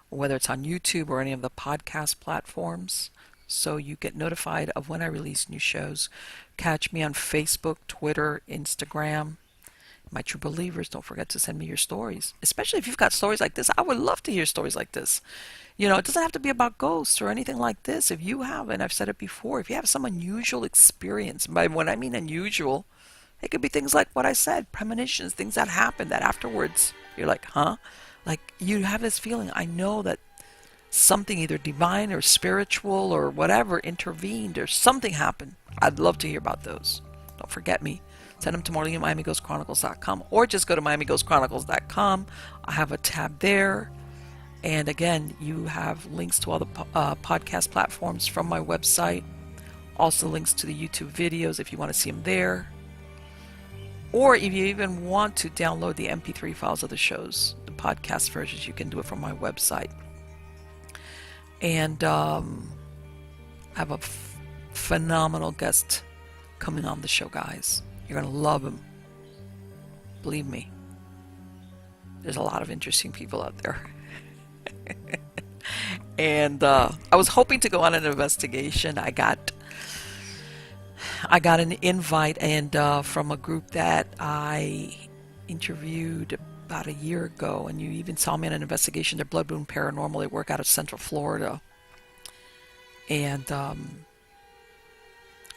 Speaker 1: whether it's on YouTube or any of the podcast platforms, so you get notified of when I release new shows. Catch me on Facebook, Twitter, Instagram. My true believers, don't forget to send me your stories, especially if you've got stories like this. I would love to hear stories like this. You know, it doesn't have to be about ghosts or anything like this. If you have, and I've said it before, if you have some unusual experience, by when I mean unusual, it could be things like what I said, premonitions, things that happen that afterwards you're like, huh? Like you have this feeling, I know that something either divine or spiritual or whatever intervened or something happened. I'd love to hear about those. Don't forget me. Send them to Marlene at MiamiGhostChronicles.com, or just go to MiamiGhostChronicles.com. I have a tab there. And again, you have links to all the podcast platforms from my website. Also links to the YouTube videos if you want to see them there. Or if you even want to download the MP3 files of the shows, the podcast versions, you can do it from my website. And I have a phenomenal guest coming on the show, guys. You're going to love him. Believe me. There's a lot of interesting people out there. And I was hoping to go on an investigation. I got an invite and from a group that I interviewed about a year ago, and you even saw me in an investigation. They're Blood Moon Paranormal. They work out of Central Florida. And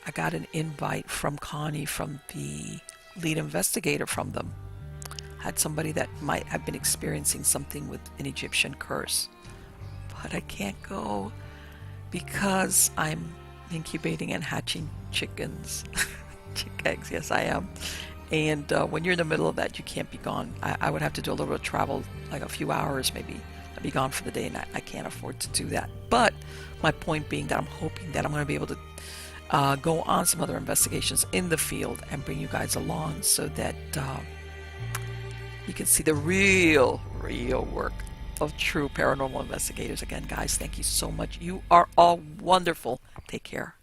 Speaker 1: I got an invite from Connie, from the lead investigator from them. Had somebody that might have been experiencing something with an Egyptian curse. But I can't go because I'm incubating and hatching chickens. Chick eggs, yes I am. And when you're in the middle of that, you can't be gone. I would have to do a little bit of travel, like a few hours maybe. I'd be gone for the day, and I can't afford to do that. But my point being that I'm hoping that I'm going to be able to go on some other investigations in the field and bring you guys along so that you can see the real work of true paranormal investigators. Again, guys, thank you so much. You are all wonderful. Take care.